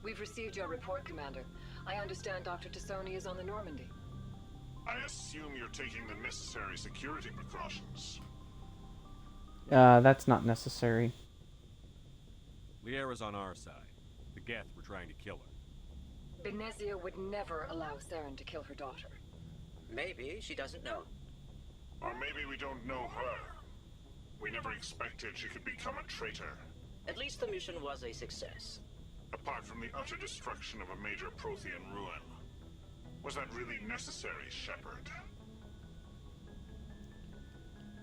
We've received your report, Commander. I understand Dr. Tassoni is on the Normandy. I assume you're taking the necessary security precautions. That's not necessary. Liara's on our side. The Geth were trying to kill her. Benezia would never allow Saren to kill her daughter. Maybe she doesn't know. Or maybe we don't know her. We never expected she could become a traitor. At least the mission was a success. Apart from the utter destruction of a major Prothean ruin. Was that really necessary, Shepard?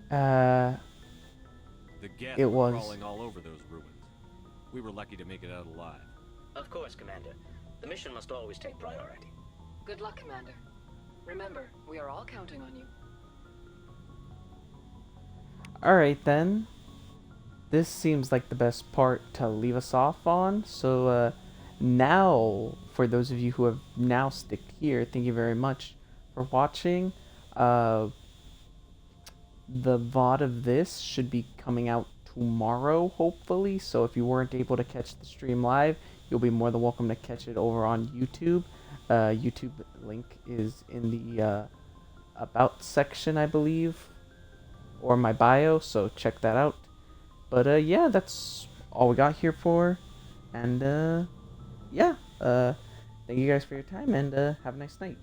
The Geth it were was. crawling all over those ruins. We were lucky to make it out alive. Of course, Commander. The mission must always take priority. Good luck, Commander. Remember, we are all counting on you. Alright then. This seems like the best part to leave us off on. So now, for those of you who have now stick here, thank you very much for watching. The VOD of this should be coming out tomorrow, hopefully. So if you weren't able to catch the stream live, you'll be more than welcome to catch it over on YouTube. YouTube link is in the About section, I believe, or my bio, so check that out. But yeah, that's all we got here for, and yeah, thank you guys for your time, and have a nice night.